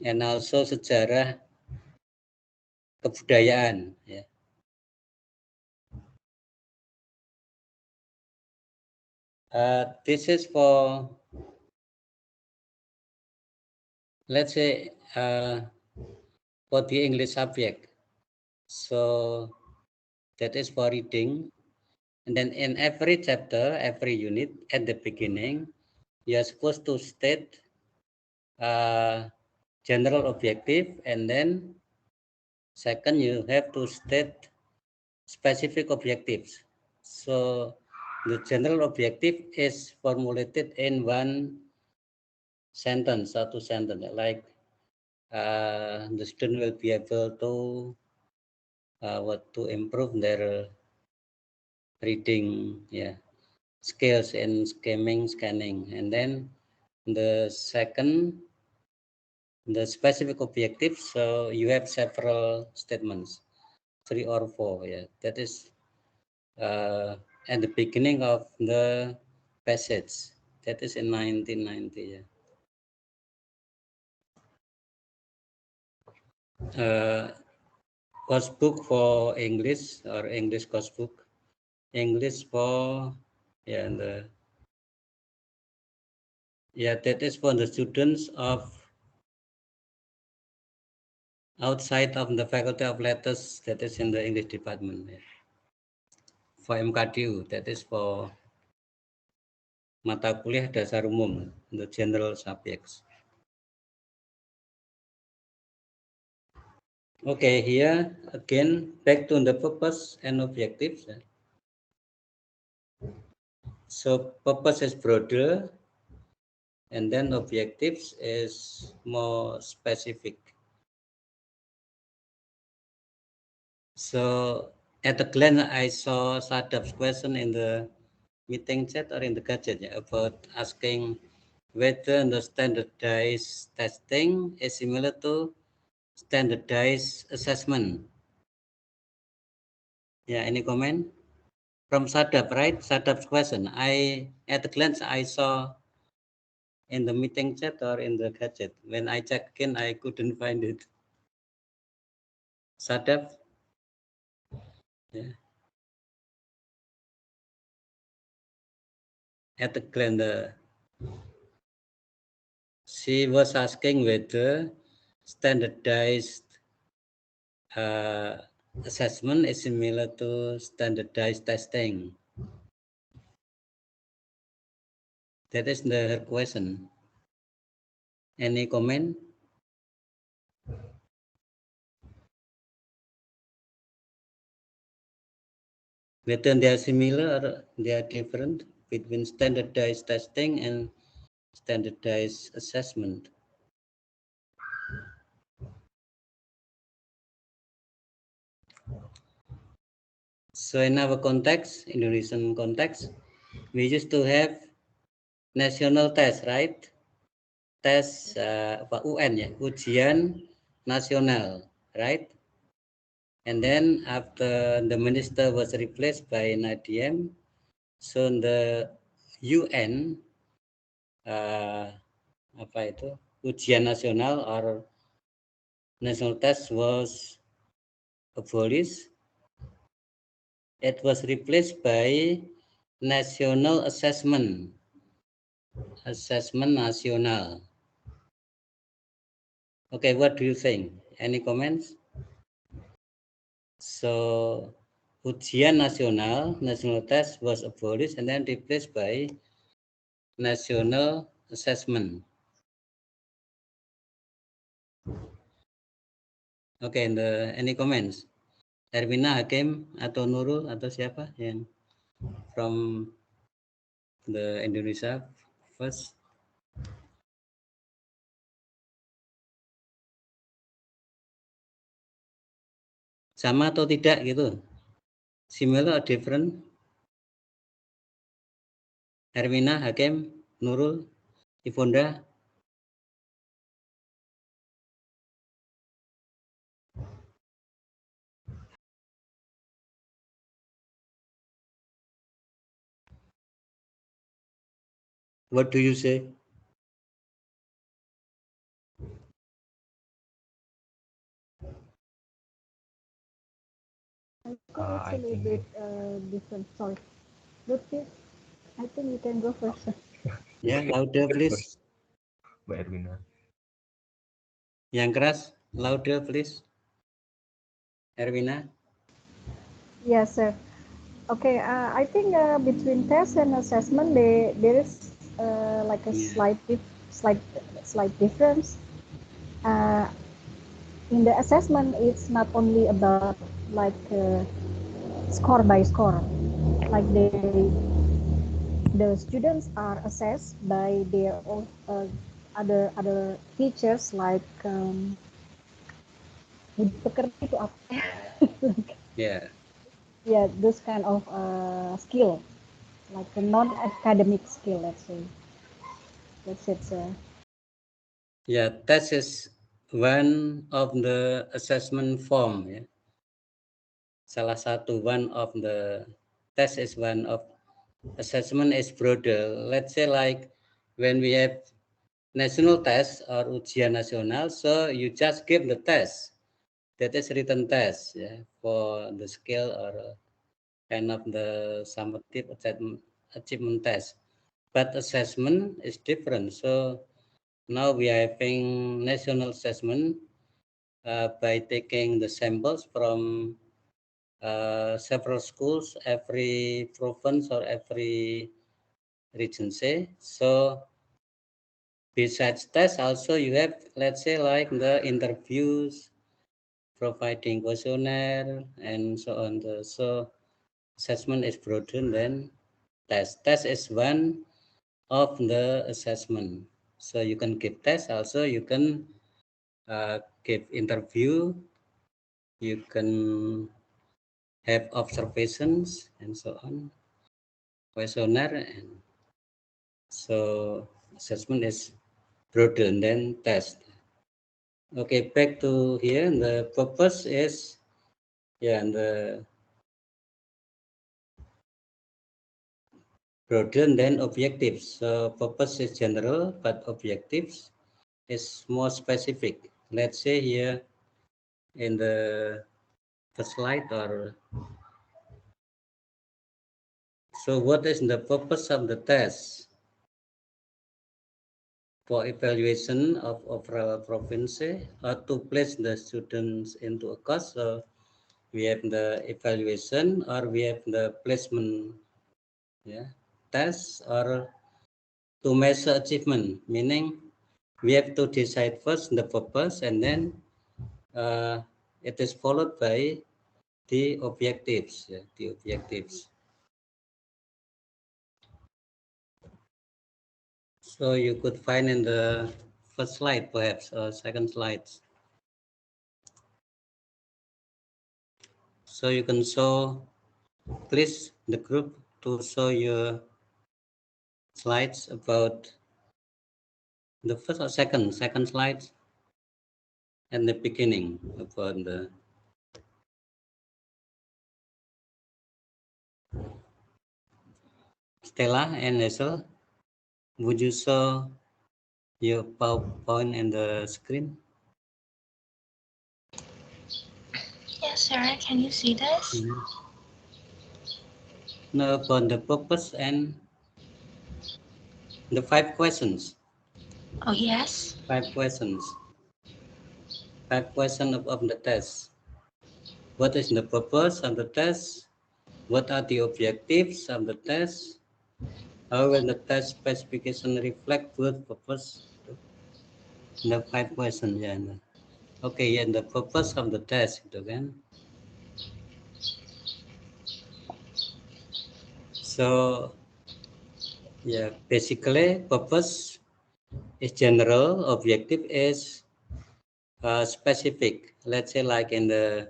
And also sejarah kebudayaan, ya. This is for, let's say, for the English subject. So that is for reading. And then in every chapter, every unit, at the beginning, you are supposed to state general objective, and then second, you have to state specific objectives. So the general objective is formulated in one sentence, satu sentence, like the student will be able to to improve their reading, yeah, skills in scanning, and then the second, the specific objectives. So you have several statements, 3 or 4. Yeah, that is at the beginning of the passage. That is in 1990. Yeah. Course book for English, or English course book. English for, yeah, that is for the students of outside of the Faculty of Letters, that is in the English department. Yeah. For MKDU, that is for mata kuliah dasar umum, the general subjects. Okay, here again, back to the purpose and objectives. So purpose is broader, and then objectives is more specific. So at a glance, I saw Sadaf's question in the meeting chat or in the gadget, yeah, about asking whether the standardized testing is similar to standardized assessment. Yeah, any comment? From Sadap, right? Sadap's question. At a glance, I saw in the meeting chat or in the gadget. When I checked in, I couldn't find it. Sadap? Yeah. At a glance, she was asking whether standardized uh, assessment is similar to standardized testing. That is her question. Any comment? Whether they are similar or they are different between standardized testing and standardized assessment. So in our context, Indonesian context, we used to have national test, right? Tes UN ya, ujian nasional, right? And then after the minister was replaced by Nadiem, so the UN apa itu ujian nasional or national test was abolished. It was replaced by national assessment nasional. Okay, what do you think? Any comments? So ujian national test was abolished and then replaced by national assessment. Okay, any comments? Erwina, Hakim, atau Nurul, atau siapa yang from the Indonesia first? Sama atau tidak gitu? Similar or different? Erwina, Hakim, Nurul, Ivonda? What do you say? I think it's a little bit different. Sorry. Lutfi, I think you can go first. Ya, louder please. Mbak Erwina. Yang keras, louder please. Erwina. Yes, sir. Okay, I think between test and assessment, there is like a slight difference. Uh, in the assessment, it's not only about like score by score, like the students are assessed by their own other features like budi pekerti itu apa ya? Yeah. Yeah, those kind of skill, like a non-academic skill, let's say. That's it, sir. Yeah, test is one of the assessment form. Ya. Salah satu one of the test is one of assessment is broader. Let's say like when we have national test or ujian nasional, so you just give the test. That is written test for the skill or kind of the summative achievement test. But assessment is different. So now we are having national assessment by taking the samples from several schools, every province or every region. So besides test, also you have, let's say, like the interviews, providing questionnaire, and so on. So assessment is broader than test. Test is one of the assessment. So you can give test, also you can give interview, you can have observations and so on, questionnaire, and so assessment is broader than test. Okay, back to here. The purpose is, yeah, and broader than objectives. So purpose is general, but objectives is more specific. Let's say here in the first slide, or so what is the purpose of the test? For evaluation of overall proficiency, or to place the students into a course. So we have the evaluation, or we have the placement, yeah, test, or to measure achievement, meaning we have to decide first the purpose, and then it is followed by the objectives. Yeah, the objectives. So you could find in the first slide, perhaps, or second slides. So you can show, please, the group to show your slides about the first or second slides, and the beginning about the Stella and Hazel. Would you show your PowerPoint in the screen? Yes, Sarah, can you see this? Mhm. Now about the purpose and the 5 questions. Oh, yes. 5 questions. 5 questions of the test. What is the purpose of the test? What are the objectives of the test? How will the test specification reflect both purpose? The 5 questions, yeah. Okay, yeah, the purpose of the test itu kan. So, yeah, basically purpose is general, objective is specific. Let's say like in the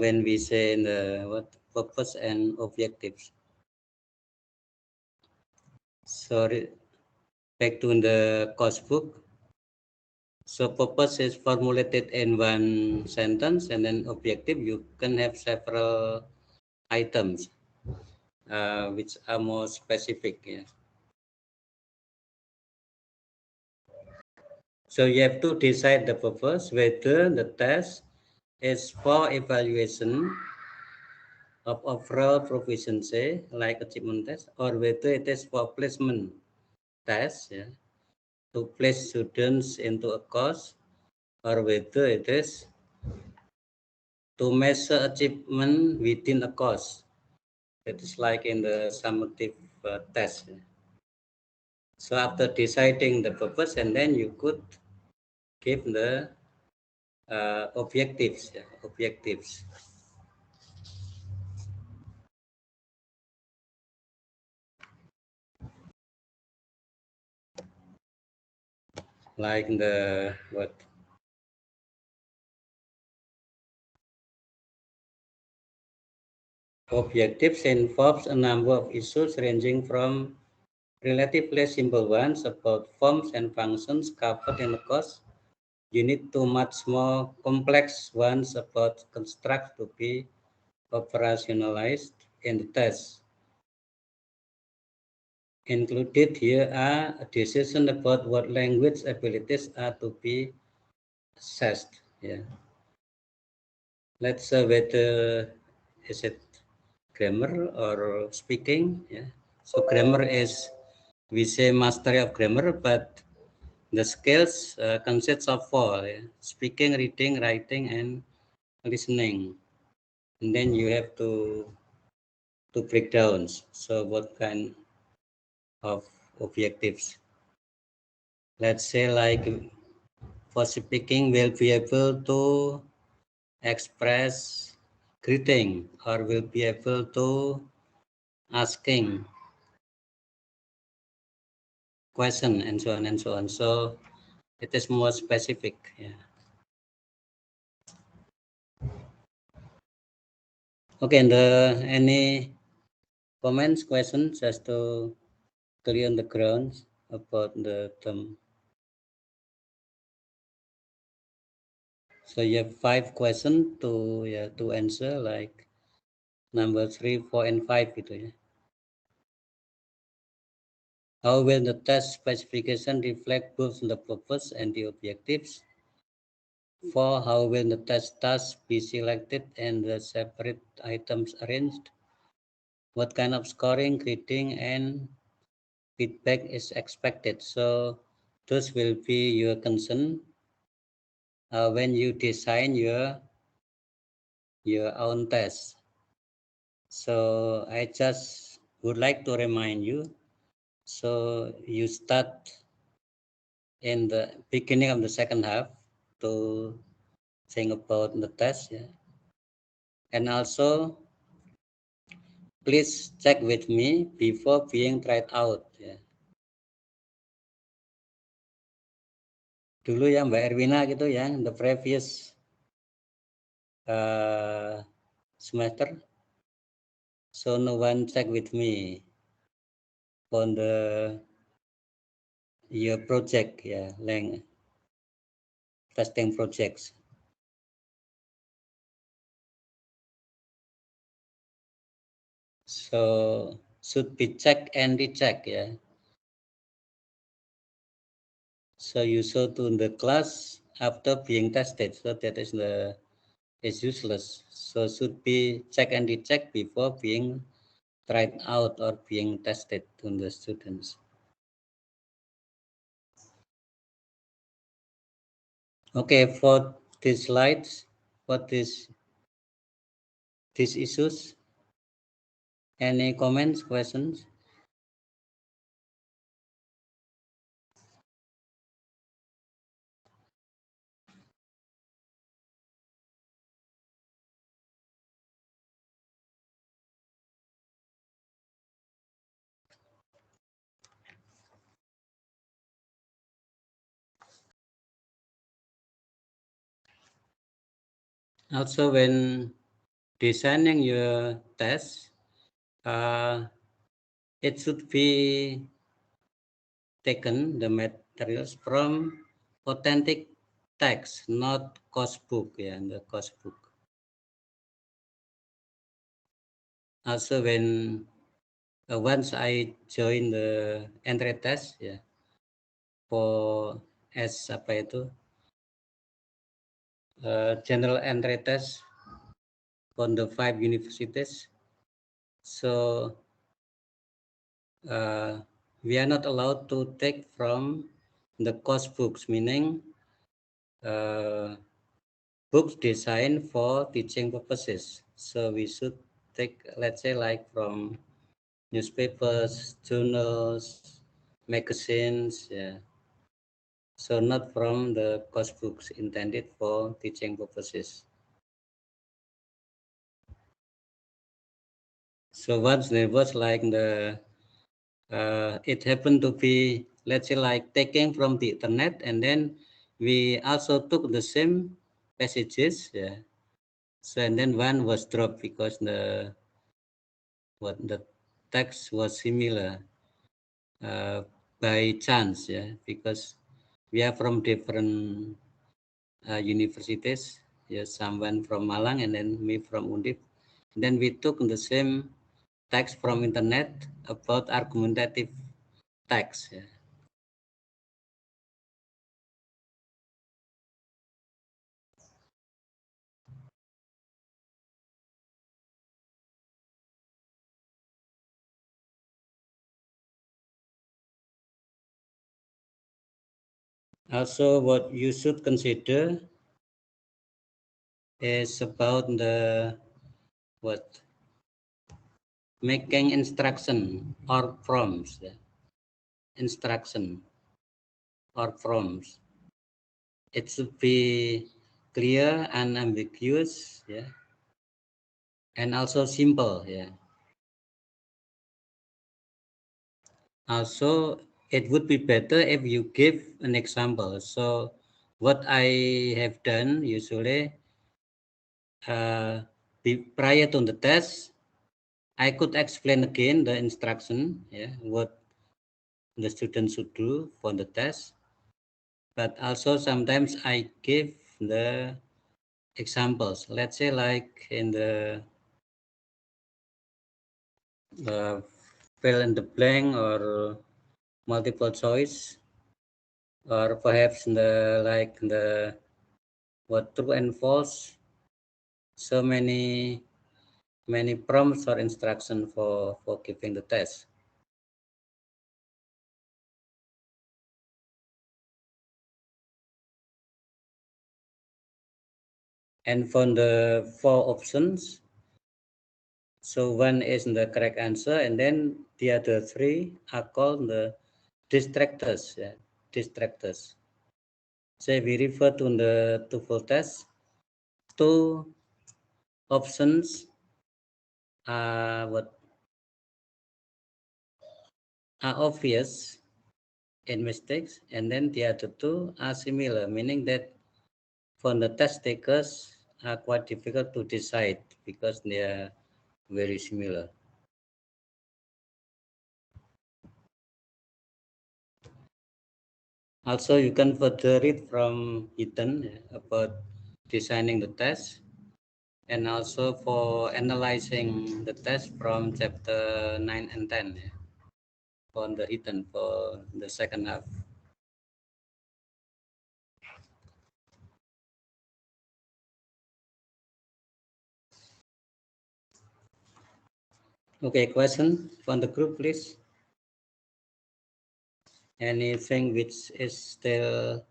when we say in the what purpose and objectives. So back to the course book. So purpose is formulated in one sentence, and then objective you can have several items which are more specific. Yeah. So you have to decide the purpose, whether the test is for evaluation of overall proficiency, like achievement test, or whether it is for placement test, yeah, to place students into a course, or whether it is to measure achievement within a course. It is like in the summative test. Yeah. So after deciding the purpose, and then you could give the objectives, yeah, objectives. Like the what objectives involves a number of issues ranging from relatively simple ones about forms and functions covered in the course unit to much more complex ones about constructs to be operationalized in the test. Included here are a decision about what language abilities are to be assessed. Yeah. Let's say whether is it grammar or speaking. Yeah. So grammar is, we say, mastery of grammar, but the skills consists of four: yeah? Speaking, reading, writing, and listening. And then you have to break down. So what kind of objectives? Let's say like for speaking, we'll be able to express greeting, or will be able to asking question, and so on and so on. So it is more specific. Yeah. Okay, and any comments, questions, just to clear on the grounds about the term. So you have 5 questions to, yeah, to answer, like number 3, 4, and 5 gitu ya. How will the test specification reflect both the purpose and the objectives? 4. How will the test task be selected and the separate items arranged? What kind of scoring, grading, and feedback is expected? So those will be your concern when you design your own test. So I just would like to remind you. So you start in the beginning of the second half to think about the test, yeah. And also please check with me before being tried out, ya. Dulu ya Mbak Erwina gitu ya, the previous semester, so no one check with me on the your project, ya, length testing projects. So should be check and recheck, ya. So you show to the class after being tested, so that is useless. So should be check and recheck before being tried out or being tested to the students. Okay, for these slides, for these issues, any comments, questions? Also, when designing your test, it should be taken the materials from authentic text, not course book, yeah, the course book. Also, when once I join the entry test, yeah, for apa itu general entry test on the 5 universities. So we are not allowed to take from the course books, meaning books designed for teaching purposes. So we should take, let's say, like from newspapers, journals, magazines, yeah. So not from the course books intended for teaching purposes. So once there was like it happened to be, let's say, like taking from the internet, and then we also took the same passages, yeah. So and then one was dropped because the text was similar by chance, yeah, because we are from different universities. Yes, someone from Malang and then me from Undip. Then we took the same text from internet about argumentative text. Yeah. Also, what you should consider is about the what making instruction or prompts. Yeah. Instruction or prompts. It should be clear and ambiguous, yeah, and also simple, yeah. Also, it would be better if you give an example. So, what I have done usually, prior to the test, I could explain again the instruction, yeah, what the student should do for the test. But also sometimes I give the examples. Let's say like in the fill in the blank or multiple choice, or perhaps the what true and false. So many prompts or instruction for giving the test. And for the four options, so one is the correct answer, and then the other three are called the distractors. Yeah, distractors. So we refer to the Toefl test. Two options are obvious in mistakes, and then the other two are similar, meaning that for the test takers are quite difficult to decide because they are very similar. Also, you can further read from Ethan about designing the test, and also for analyzing the test from chapter 9 and 10 on the Ethan for the second half. Okay, question from the group, please. Anything which is still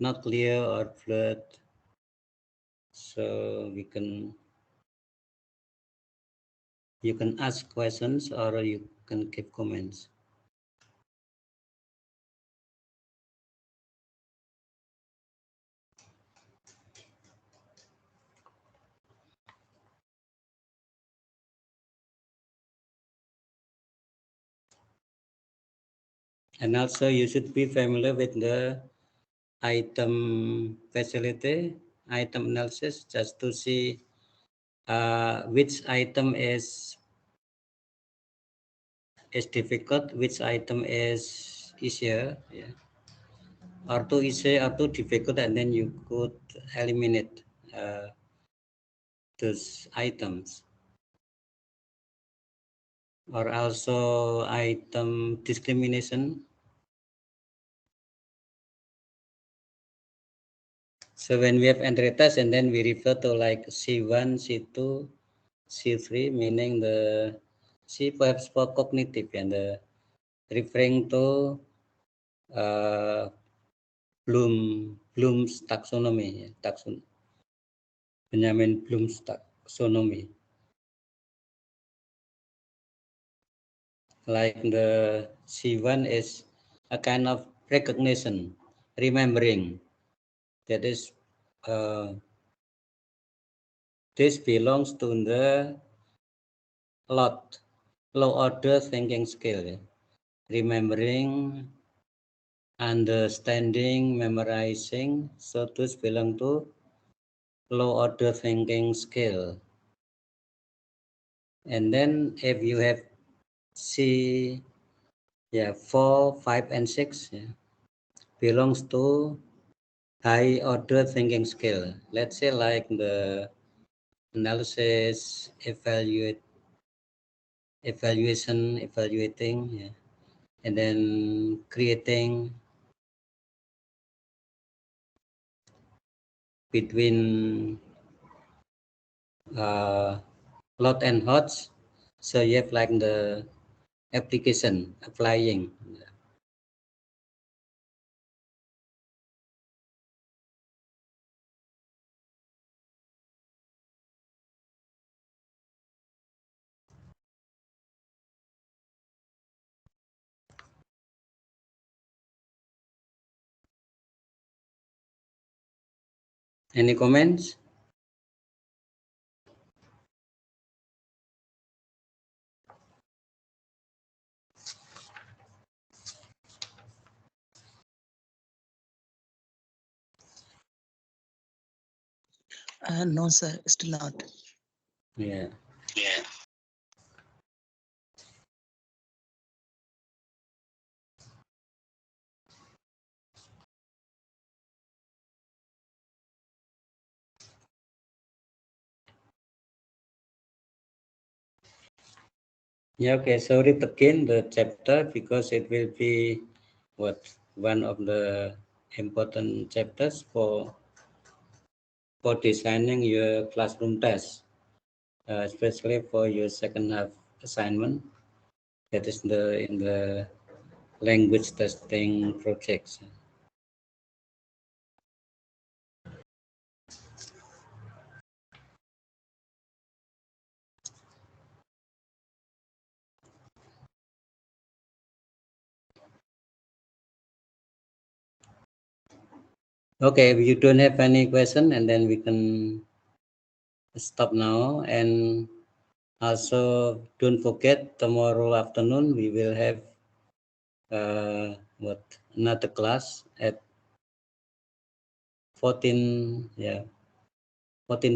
not clear or blurred, so you can ask questions or you can give comments. And also you should be familiar with the item facility, item analysis, just to see which item is difficult, which item is easier, yeah, or too easy or too difficult, and then you could eliminate those items. Or also item discrimination. So when we have entry test and then we refer to like C1, C2, C3, meaning the C perhaps for cognitive and the referring to uh, Bloom's taxonomy, Benjamin Bloom's taxonomy. Like the C1 is a kind of recognition, remembering. That is, this belongs to the low order thinking skill. Remembering, understanding, memorizing. So those belong to low order thinking skill. And then if you have C, 4, 5, and 6, belongs to high order thinking skill. Let's say like the analysis, evaluating, and then creating between lot and hots. So you have like the application, applying. Any comments? No, sir, still not. Yeah. Yeah, okay. So read again the chapter because it will be one of the important chapters for designing your classroom test, especially for your second half assignment. That is in the language testing projects. Okay, if you don't have any question, and then we can stop now. And also, don't forget tomorrow afternoon we will have what another class at 14, yeah, 14